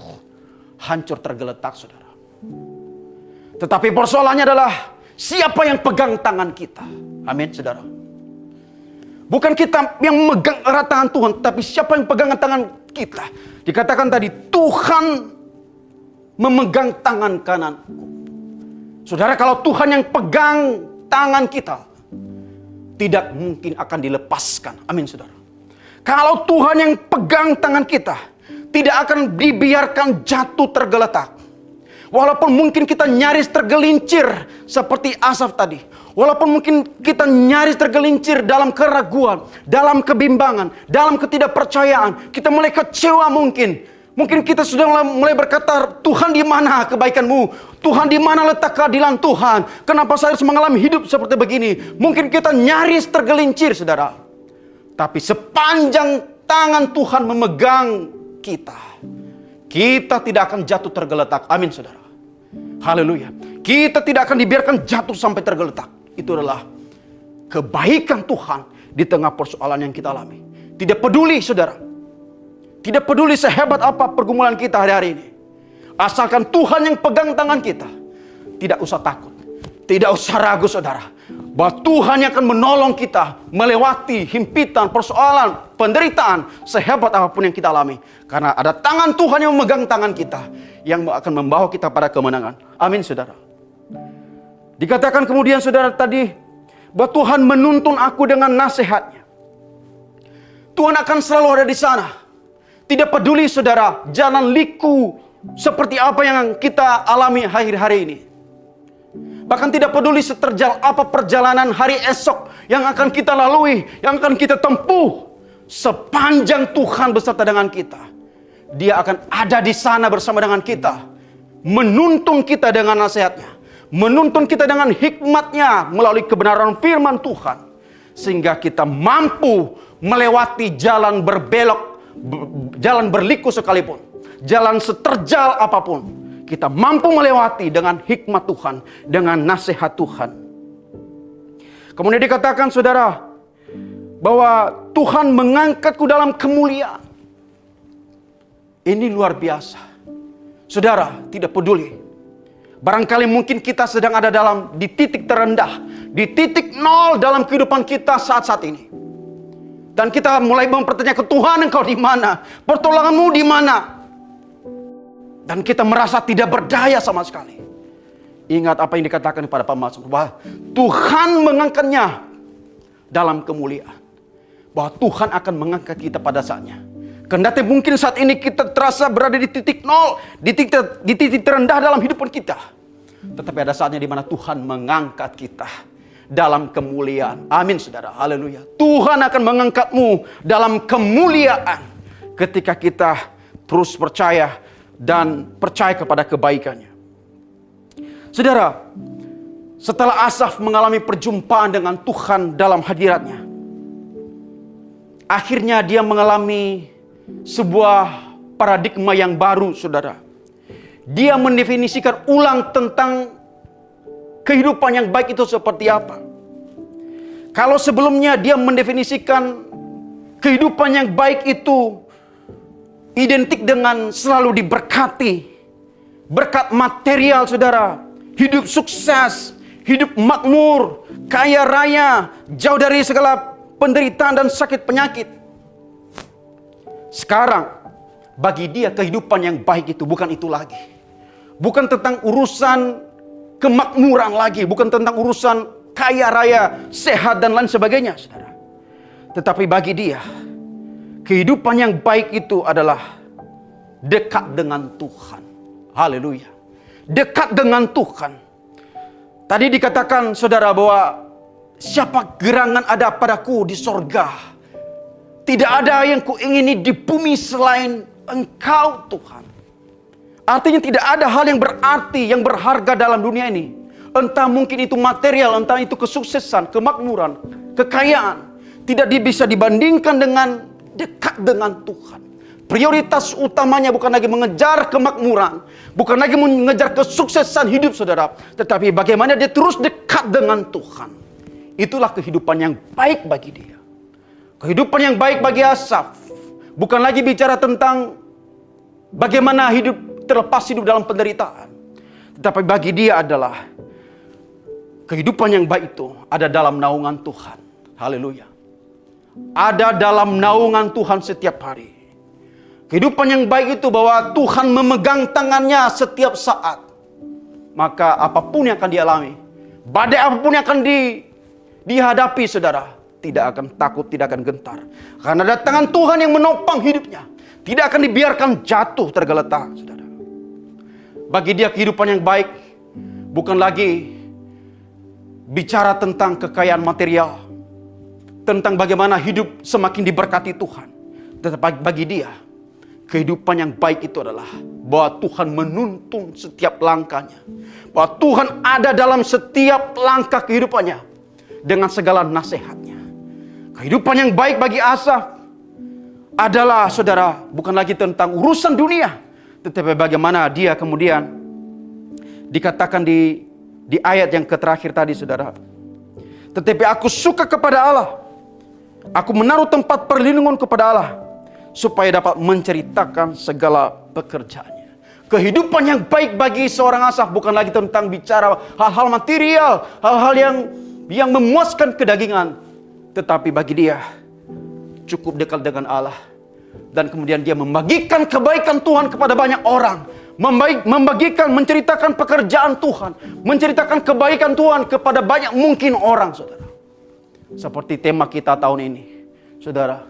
hancur tergeletak, saudara. Tetapi persoalannya adalah siapa yang pegang tangan kita. Amin, saudara. Bukan kita yang memegang erat tangan Tuhan, tapi siapa yang pegang tangan kita. Dikatakan tadi, Tuhan memegang tangan kananku. Saudara, kalau Tuhan yang pegang tangan kita, tidak mungkin akan dilepaskan. Amin, saudara. Kalau Tuhan yang pegang tangan kita, tidak akan dibiarkan jatuh tergeletak. Walaupun mungkin kita nyaris tergelincir seperti Asaf tadi. Walaupun mungkin kita nyaris tergelincir dalam keraguan, dalam kebimbangan, dalam ketidakpercayaan. Kita mulai kecewa mungkin. Mungkin kita sudah mulai berkata, Tuhan di mana kebaikan-Mu? Tuhan di mana letak keadilan Tuhan? Kenapa saya harus mengalami hidup seperti begini? Mungkin kita nyaris tergelincir, saudara. Tapi sepanjang tangan Tuhan memegang kita, kita tidak akan jatuh tergeletak. Amin, saudara. Haleluya. Kita tidak akan dibiarkan jatuh sampai tergeletak. Itu adalah kebaikan Tuhan di tengah persoalan yang kita alami. Tidak peduli, saudara. Tidak peduli sehebat apa pergumulan kita hari-hari ini. Asalkan Tuhan yang pegang tangan kita. Tidak usah takut. Tidak usah ragu, saudara. bahwa Tuhan yang akan menolong kita melewati himpitan, persoalan, penderitaan sehebat apapun yang kita alami. Karena ada tangan Tuhan yang memegang tangan kita, yang akan membawa kita pada kemenangan. Amin, saudara. Dikatakan kemudian saudara tadi, bahwa Tuhan menuntun aku dengan nasihatnya. Tuhan akan selalu ada di sana. Tidak peduli saudara, jalan liku seperti apa yang kita alami akhir-hari ini. Bahkan tidak peduli seterjal apa perjalanan hari esok yang akan kita lalui, yang akan kita tempuh. Sepanjang Tuhan beserta dengan kita, Dia akan ada di sana bersama dengan kita, menuntun kita dengan nasihatnya, menuntun kita dengan hikmatnya melalui kebenaran firman Tuhan, sehingga kita mampu melewati jalan berbelok, jalan berliku sekalipun, jalan seterjal apapun. Kita mampu melewati dengan hikmat Tuhan, dengan nasihat Tuhan. Kemudian dikatakan saudara, bahwa Tuhan mengangkatku dalam kemuliaan. Ini luar biasa. Saudara, tidak peduli. Barangkali mungkin kita sedang ada di titik terendah, di titik nol dalam kehidupan kita saat-saat ini. Dan kita mulai mempertanyakan, Tuhan, Engkau di mana? Pertolonganmu di mana? Dan kita merasa tidak berdaya sama sekali. Ingat apa yang dikatakan kepada Mazmur, bahwa Tuhan mengangkatnya dalam kemuliaan. Bahwa Tuhan akan mengangkat kita pada saatnya. Kendati mungkin saat ini kita terasa berada di titik nol, di titik terendah dalam hidup kita. Tetapi ada saatnya di mana Tuhan mengangkat kita dalam kemuliaan. Amin, saudara. Haleluya. Tuhan akan mengangkatmu dalam kemuliaan ketika kita terus percaya dan percaya kepada kebaikannya. Saudara, setelah Asaf mengalami perjumpaan dengan Tuhan dalam hadiratnya, akhirnya dia mengalami sebuah paradigma yang baru, saudara. Dia mendefinisikan ulang tentang kehidupan yang baik itu seperti apa. Kalau sebelumnya dia mendefinisikan kehidupan yang baik itu identik dengan selalu diberkati, berkat material, saudara, hidup sukses, hidup makmur, kaya raya, jauh dari segala penderitaan dan sakit penyakit. Sekarang bagi dia kehidupan yang baik itu bukan itu lagi. Bukan tentang urusan kemakmuran lagi, bukan tentang urusan kaya raya, sehat dan lain sebagainya, saudara. Tetapi bagi dia, kehidupan yang baik itu adalah dekat dengan Tuhan. Haleluya. Dekat dengan Tuhan. Tadi dikatakan saudara bahwa siapa gerangan ada padaku di sorga. Tidak ada yang kuingini di bumi selain Engkau, Tuhan. Artinya tidak ada hal yang berarti, yang berharga dalam dunia ini. Entah mungkin itu material, entah itu kesuksesan, kemakmuran, kekayaan. Tidak bisa dibandingkan dengan dekat dengan Tuhan. Prioritas utamanya bukan lagi mengejar kemakmuran, bukan lagi mengejar kesuksesan hidup, saudara. Tetapi bagaimana dia terus dekat dengan Tuhan. Itulah kehidupan yang baik bagi dia. Kehidupan yang baik bagi Asaf bukan lagi bicara tentang bagaimana terlepas hidup dalam penderitaan. Tetapi bagi dia adalah kehidupan yang baik itu ada dalam naungan Tuhan. Haleluya. Ada dalam naungan Tuhan setiap hari. Kehidupan yang baik itu bahwa Tuhan memegang tangannya setiap saat. Maka apapun yang akan dialami, badai apapun yang akan dihadapi, saudara, tidak akan takut, tidak akan gentar. Karena ada tangan Tuhan yang menopang hidupnya. Tidak akan dibiarkan jatuh tergeletak, saudara. Bagi dia kehidupan yang baik bukan lagi bicara tentang kekayaan material, tentang bagaimana hidup semakin diberkati Tuhan. Tetapi bagi dia, kehidupan yang baik itu adalah bahwa Tuhan menuntun setiap langkahnya. Bahwa Tuhan ada dalam setiap langkah kehidupannya dengan segala nasihatnya. Kehidupan yang baik bagi Asaf adalah, saudara, bukan lagi tentang urusan dunia, tetapi bagaimana dia kemudian dikatakan di ayat yang terakhir tadi, saudara. Tetapi aku suka kepada Allah. Aku menaruh tempat perlindungan kepada Allah, supaya dapat menceritakan segala pekerjaannya. Kehidupan yang baik bagi seorang Asaf bukan lagi tentang bicara hal-hal material, hal-hal yang yang memuaskan kedagingan. Tetapi bagi dia cukup dekat dengan Allah. Dan kemudian dia membagikan kebaikan Tuhan kepada banyak orang. Membagikan, menceritakan pekerjaan Tuhan. Menceritakan kebaikan Tuhan kepada banyak mungkin orang, saudara. Seperti tema kita tahun ini, saudara.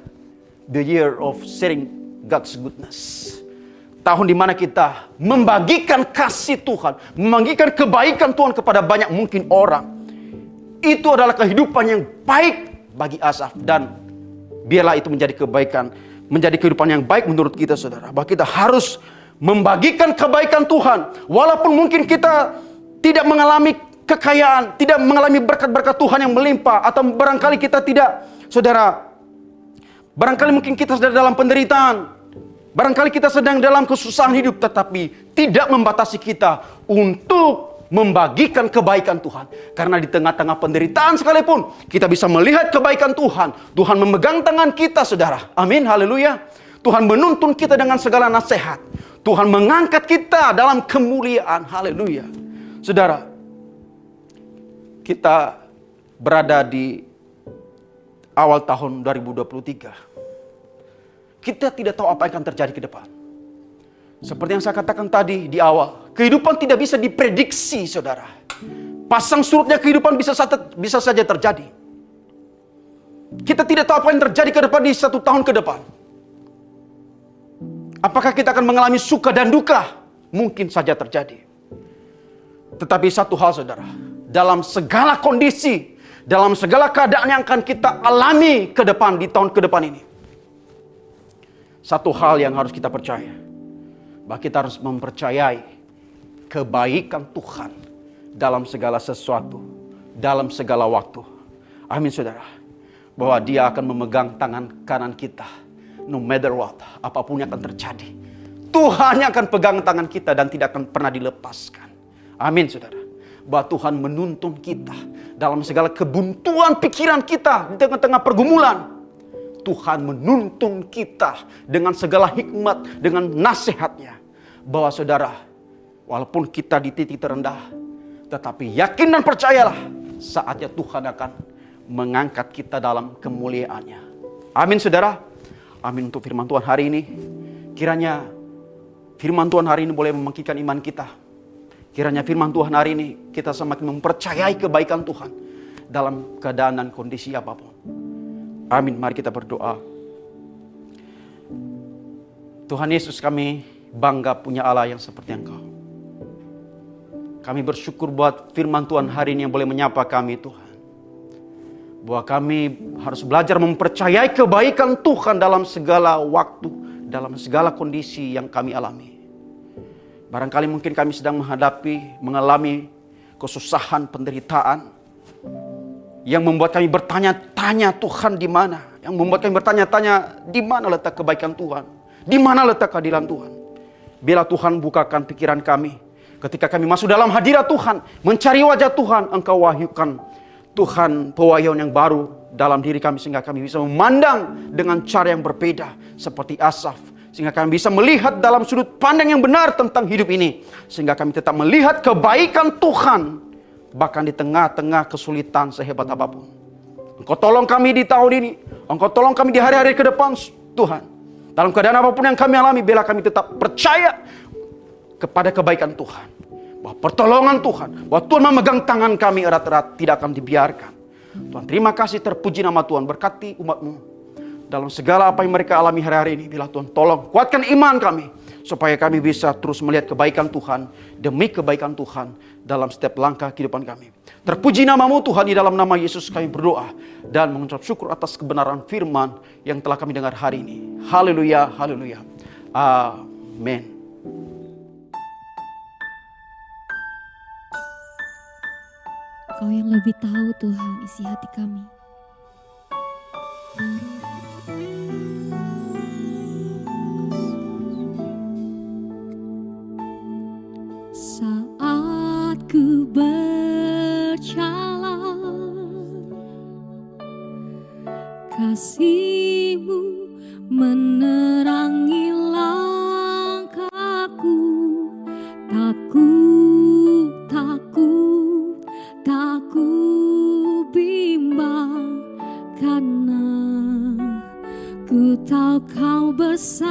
The year of sharing God's goodness. Tahun dimana kita membagikan kasih Tuhan. Membagikan kebaikan Tuhan kepada banyak mungkin orang. Itu adalah kehidupan yang baik bagi Asaf. Dan biarlah itu menjadi kebaikan. Menjadi kehidupan yang baik menurut kita, saudara. Bahwa kita harus membagikan kebaikan Tuhan. Walaupun mungkin kita tidak mengalami kekayaan. Tidak mengalami berkat-berkat Tuhan yang melimpah. Atau barangkali kita tidak, saudara. Barangkali mungkin kita sedang dalam penderitaan. Barangkali kita sedang dalam kesusahan hidup. Tetapi tidak membatasi kita untuk membagikan kebaikan Tuhan. Karena di tengah-tengah penderitaan sekalipun, kita bisa melihat kebaikan Tuhan. Tuhan memegang tangan kita, saudara. Amin, haleluya. Tuhan menuntun kita dengan segala nasihat. Tuhan mengangkat kita dalam kemuliaan, haleluya. Saudara, kita berada di awal tahun 2023. Kita tidak tahu apa yang akan terjadi ke depan. Seperti yang saya katakan tadi di awal, kehidupan tidak bisa diprediksi, saudara. Pasang surutnya kehidupan bisa saja terjadi. Kita tidak tahu apa yang terjadi ke depan di 1 tahun ke depan. Apakah kita akan mengalami suka dan duka? Mungkin saja terjadi. Tetapi satu hal, saudara, dalam segala kondisi, dalam segala keadaan yang akan kita alami ke depan di tahun ke depan ini, satu hal yang harus kita percaya, bahwa kita harus mempercayai kebaikan Tuhan dalam segala sesuatu, dalam segala waktu. Amin, saudara. Bahwa dia akan memegang tangan kanan kita, no matter what, apapun yang akan terjadi. Tuhan yang akan pegang tangan kita dan tidak akan pernah dilepaskan. Amin, saudara. Bahwa Tuhan menuntun kita dalam segala kebuntuan pikiran kita di tengah-tengah pergumulan. Tuhan menuntun kita dengan segala hikmat, dengan nasihatnya. Bahwa saudara, walaupun kita di titik terendah, tetapi yakin dan percayalah, saatnya Tuhan akan mengangkat kita dalam kemuliaannya. Amin, saudara. Amin untuk firman Tuhan hari ini. Kiranya firman Tuhan hari ini boleh membangkitkan iman kita. Kiranya firman Tuhan hari ini kita semakin mempercayai kebaikan Tuhan dalam keadaan dan kondisi apapun. Amin. Mari kita berdoa. Tuhan Yesus, kami bangga punya Allah yang seperti Engkau. Kami bersyukur buat firman Tuhan hari ini yang boleh menyapa kami, Tuhan. Bahwa kami harus belajar mempercayai kebaikan Tuhan dalam segala waktu, dalam segala kondisi yang kami alami. Barangkali mungkin kami sedang mengalami kesusahan, penderitaan, yang membuat kami bertanya-tanya Tuhan di mana? Yang membuat kami bertanya-tanya di mana letak kebaikan Tuhan? Di mana letak keadilan Tuhan? Bila Tuhan bukakan pikiran kami. Ketika kami masuk dalam hadirat Tuhan, mencari wajah Tuhan, Engkau wahyukan Tuhan pewahyuan yang baru dalam diri kami. Sehingga kami bisa memandang dengan cara yang berbeda seperti Asaf. Sehingga kami bisa melihat dalam sudut pandang yang benar tentang hidup ini. Sehingga kami tetap melihat kebaikan Tuhan. Bahkan di tengah-tengah kesulitan sehebat apapun. Engkau tolong kami di tahun ini. Engkau tolong kami di hari-hari ke depan, Tuhan. Dalam keadaan apapun yang kami alami, bila kami tetap percaya kepada kebaikan Tuhan. Bahwa pertolongan Tuhan. Bahwa Tuhan memegang tangan kami erat-erat, tidak akan dibiarkan. Tuhan, terima kasih, terpuji nama Tuhan. Berkati umat-Mu dalam segala apa yang mereka alami hari-hari ini. Bila Tuhan tolong, kuatkan iman kami. Supaya kami bisa terus melihat kebaikan Tuhan. Demi kebaikan Tuhan dalam setiap langkah kehidupan kami. Terpuji nama-Mu Tuhan, di dalam nama Yesus kami berdoa. Dan mengucap syukur atas kebenaran firman yang telah kami dengar hari ini. Haleluya, haleluya. Amin. Kau yang lebih tahu Tuhan isi hati kami. Saat ku berjalan, kasih-Mu menerangi langkahku. Takut, takut, tak ku tahu Kau bersamaku,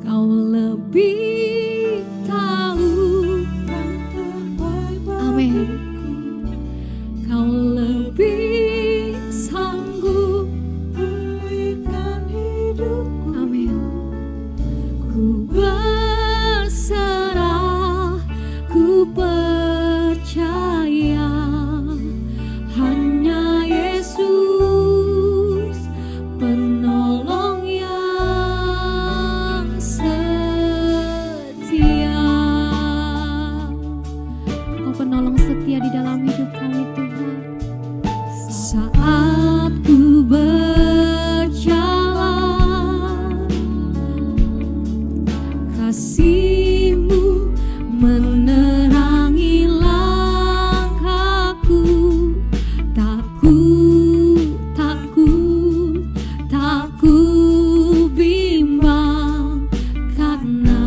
Kau lebih tahu. Amin. Kau lebih sanggup pulihkan hidupku. Amin. Ku berserah, ku percaya hanya Yesus penolong yang setia. Kau penolong setia di dalam hidup kami Tuhan. Saat ku berjalan, kasih-Mu menerangi langkahku. Tak ku bimbang, karena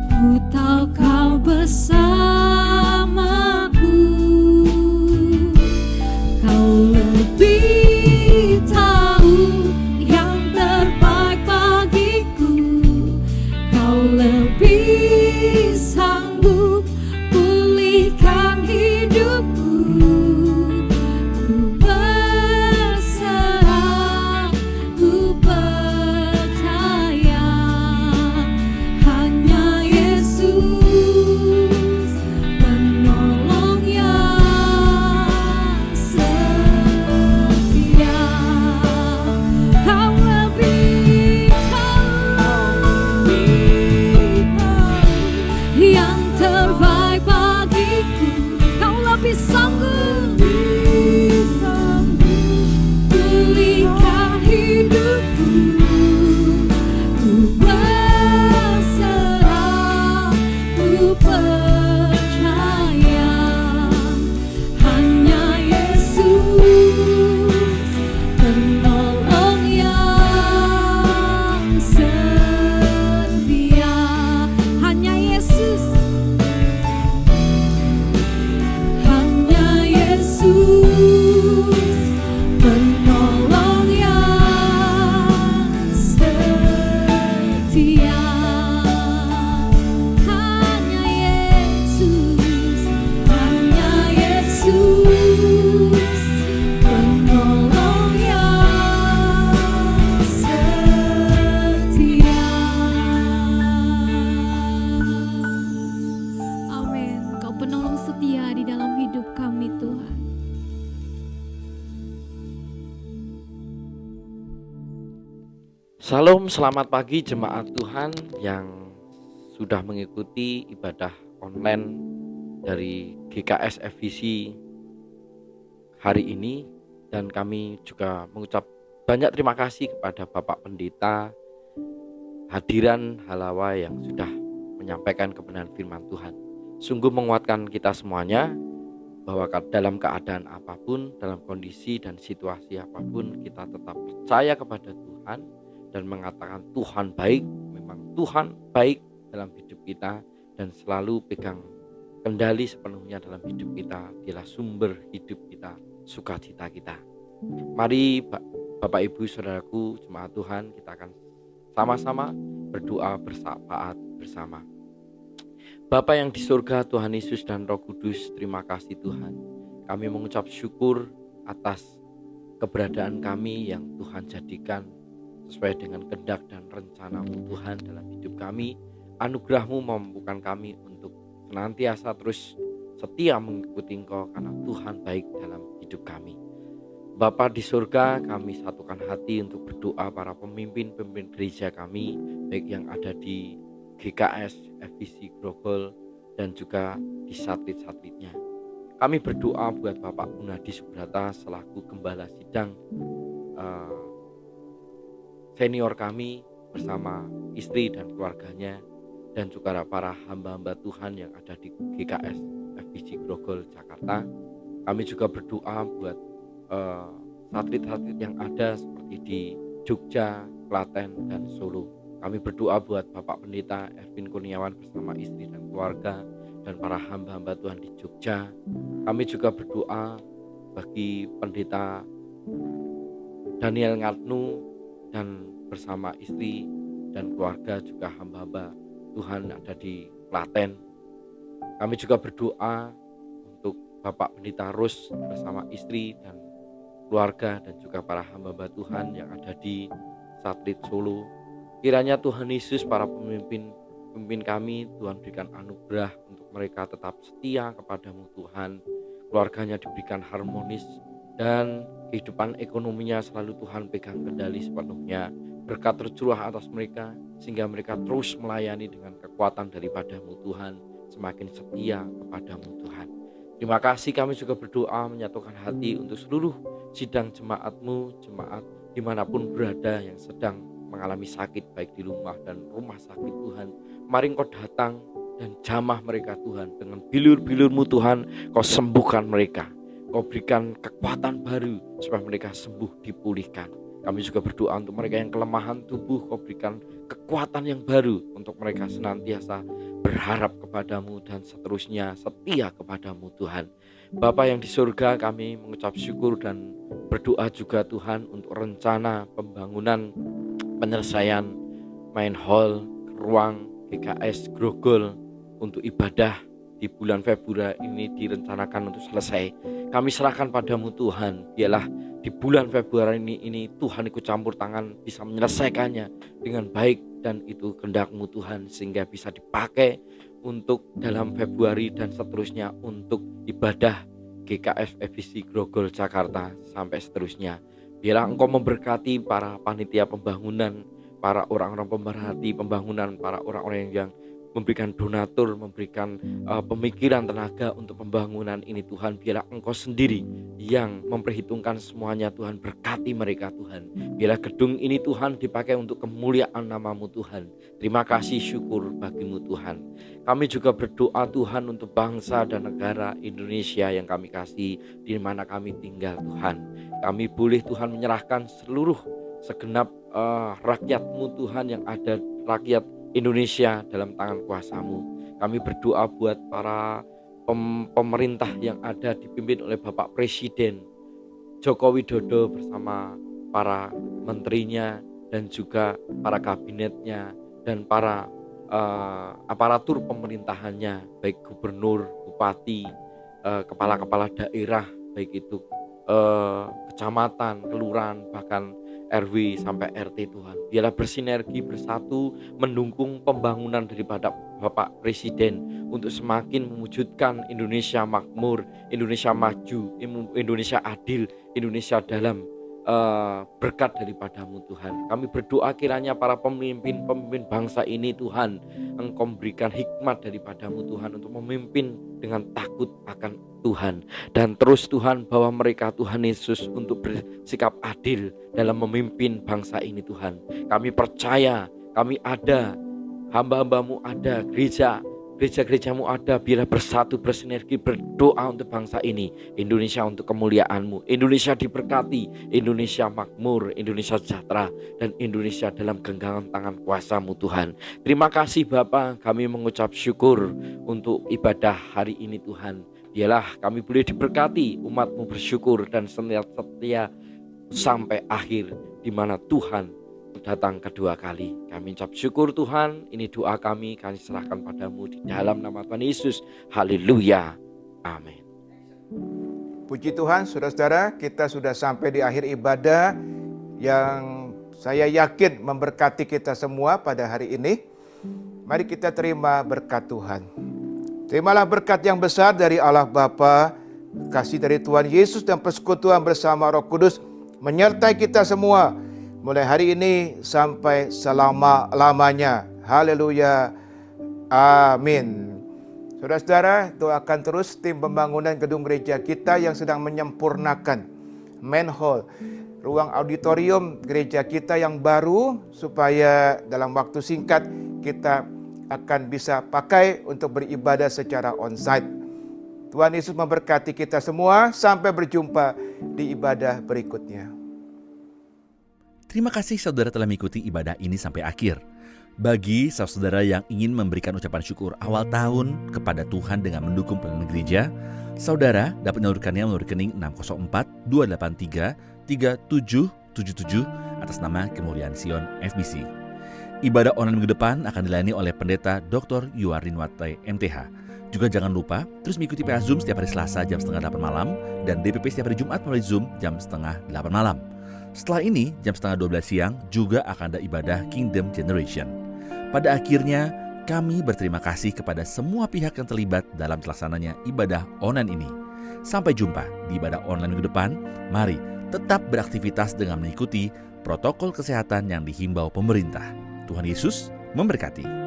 ku tahu Kau bersamaku. Kau lebih tahu yang terbaik bagiku. Kau lebih sanggup pulihkan hidupku. Ku berserah, ku percaya hanya Yesus penolong yang setia. Kau lebih tahu yang terbaik bagiku. Kau lebih sanggup pulihkan hidupku. Ku berserah, ku percaya hanya Yesus penolong yang setia. Hanya Yesus, hanya Yesus penolong yang setia. Hanya Yesus, hanya Yesus penolong yang setia. Amin. Kau penolong setia di dalam hidup kami Tuhan. Salam, selamat pagi jemaat Tuhan yang sudah mengikuti ibadah online dari GKS FVC hari ini. Dan kami juga mengucap banyak terima kasih kepada Bapak Pendeta Hadiran Halawa yang sudah menyampaikan kebenaran firman Tuhan. Sungguh menguatkan kita semuanya bahwa dalam keadaan apapun, dalam kondisi dan situasi apapun, kita tetap percaya kepada Tuhan dan mengatakan Tuhan baik. Memang Tuhan baik dalam hidup kita dan selalu pegang kendali sepenuhnya dalam hidup kita. Dialah sumber hidup kita, sukacita kita. Mari Bapak Ibu Saudaraku jemaat Tuhan, kita akan sama-sama berdoa bersahabat bersama. Bapa yang di surga, Tuhan Yesus dan Roh Kudus, terima kasih Tuhan. Kami mengucap syukur atas keberadaan kami yang Tuhan jadikan sesuai dengan kehendak dan rencana-Mu Tuhan dalam hidup kami. Anugerah-Mu memampukan kami untuk senantiasa terus setia mengikuti Engkau karena Tuhan baik dalam hidup kami. Bapa di surga, kami satukan hati untuk berdoa para pemimpin-pemimpin gereja kami, baik yang ada di GKS, FVC Grogol, dan juga di satelit-satelitnya. Kami berdoa buat Bapak Gunadi Subrata selaku Gembala Sidang senior kami bersama istri dan keluarganya, dan juga para hamba-hamba Tuhan yang ada di GKS FVC Grogol, Jakarta. Kami juga berdoa buat satelit-satelit yang ada seperti di Jogja, Klaten, dan Solo. Kami berdoa buat Bapak Pendeta Erwin Kurniawan bersama istri dan keluarga dan para hamba-hamba Tuhan di Jogja. Kami juga berdoa bagi pendeta Daniel Ngatnu dan bersama istri dan keluarga, juga hamba-hamba Tuhan ada di Klaten. Kami juga berdoa untuk Bapak Pendeta Rus bersama istri dan keluarga dan juga para hamba-hamba Tuhan yang ada di Satelit Solo. Kiranya Tuhan Yesus, para pemimpin kami, Tuhan berikan anugerah untuk mereka tetap setia kepadamu Tuhan. Keluarganya diberikan harmonis dan kehidupan ekonominya selalu Tuhan pegang kendali sepenuhnya. Berkat tercurah atas mereka sehingga mereka terus melayani dengan kekuatan daripadamu Tuhan, semakin setia kepadamu Tuhan. Terima kasih, kami juga berdoa menyatukan hati untuk seluruh sidang jemaatmu, jemaat dimanapun berada yang sedang mengalami sakit baik di rumah dan rumah sakit Tuhan. Mari Engkau datang dan jamah mereka Tuhan, dengan bilur-bilur-Mu Tuhan Kau sembuhkan mereka. Kau berikan kekuatan baru supaya mereka sembuh, dipulihkan. Kami juga berdoa untuk mereka yang kelemahan tubuh, Kau berikan kekuatan yang baru untuk mereka senantiasa berharap kepadamu dan seterusnya setia kepadamu Tuhan. Bapa yang di surga, kami mengucap syukur dan berdoa juga Tuhan untuk rencana pembangunan penyelesaian main hall, ruang GKS Grogol untuk ibadah di bulan Februari ini direncanakan untuk selesai. Kami serahkan padamu Tuhan, biarlah di bulan Februari ini Tuhan ikut campur tangan, bisa menyelesaikannya dengan baik, dan itu kehendak-Mu Tuhan, sehingga bisa dipakai untuk dalam Februari dan seterusnya untuk ibadah GKF FEBC Grogol Jakarta sampai seterusnya. Biarlah Engkau memberkati para panitia pembangunan, para orang-orang pemerhati pembangunan, para orang-orang yang memberikan donatur, memberikan pemikiran tenaga untuk pembangunan ini Tuhan. Biarlah Engkau sendiri yang memperhitungkan semuanya Tuhan, berkati mereka Tuhan. Biarlah gedung ini Tuhan dipakai untuk kemuliaan nama-Mu Tuhan. Terima kasih, syukur bagi-Mu Tuhan. Kami juga berdoa Tuhan untuk bangsa dan negara Indonesia yang kami kasih, di mana kami tinggal Tuhan. Kami boleh Tuhan menyerahkan seluruh segenap rakyat-Mu Tuhan yang ada, rakyat Indonesia dalam tangan kuasa-Mu. Kami berdoa buat para pemerintah yang ada dipimpin oleh Bapak Presiden Joko Widodo bersama para menterinya dan juga para kabinetnya dan para aparatur pemerintahannya, baik gubernur, bupati, kepala-kepala daerah, baik itu kecamatan, kelurahan, bahkan RW sampai RT Tuhan. Biarlah bersinergi bersatu mendukung pembangunan daripada Bapak Presiden untuk semakin mewujudkan Indonesia makmur, Indonesia maju, Indonesia adil, Indonesia dalam berkat daripada-Mu Tuhan. Kami berdoa kiranya para pemimpin bangsa ini Tuhan, Engkau memberikan hikmat daripada-Mu Tuhan untuk memimpin dengan takut akan Tuhan, dan terus Tuhan bawa mereka Tuhan Yesus untuk bersikap adil dalam memimpin bangsa ini Tuhan. Kami percaya, kami ada, hamba-hamba-Mu ada, gereja-gereja-Mu ada. Biarlah bersatu bersinergi berdoa untuk bangsa ini, Indonesia untuk kemuliaan-Mu. Indonesia diberkati, Indonesia makmur, Indonesia sejahtera, dan Indonesia dalam genggaman tangan kuasa-Mu Tuhan. Terima kasih Bapa, kami mengucap syukur untuk ibadah hari ini Tuhan. Biarlah kami boleh diberkati, umat-Mu bersyukur dan setia sampai akhir, di mana Tuhan datang kedua kali. Kami ucap syukur Tuhan, ini doa kami serahkan padamu di dalam nama Tuhan Yesus. Haleluya, amin. Puji Tuhan, saudara-saudara, kita sudah sampai di akhir ibadah yang saya yakin memberkati kita semua pada hari ini. Mari kita terima berkat Tuhan. Terimalah berkat yang besar dari Allah Bapa, kasih dari Tuhan Yesus, dan persekutuan bersama Roh Kudus menyertai kita semua mulai hari ini sampai selama-lamanya. Haleluya. Amin. Saudara-saudara, doakan terus tim pembangunan gedung gereja kita yang sedang menyempurnakan main hall, ruang auditorium gereja kita yang baru, supaya dalam waktu singkat kita akan bisa pakai untuk beribadah secara onsite. Tuhan Yesus memberkati kita semua. Sampai berjumpa di ibadah berikutnya. Terima kasih saudara telah mengikuti ibadah ini sampai akhir. Bagi saudara yang ingin memberikan ucapan syukur awal tahun kepada Tuhan dengan mendukung pelayanan gereja, saudara dapat menyalurkannya melalui rekening 604-283-3777 atas nama Kemuliaan Sion FBC. Ibadah online minggu depan akan dilayani oleh Pendeta Dr. Yuarin Wate MTH. Juga jangan lupa terus mengikuti PA Zoom setiap hari Selasa jam 7:30 malam dan DPP setiap hari Jumat melalui Zoom jam 7:30 malam. Setelah ini, jam 11:30 siang juga akan ada ibadah Kingdom Generation. Pada akhirnya, kami berterima kasih kepada semua pihak yang terlibat dalam terlaksananya ibadah online ini. Sampai jumpa di ibadah online minggu depan. Mari tetap beraktivitas dengan mengikuti protokol kesehatan yang dihimbau pemerintah. Tuhan Yesus memberkati.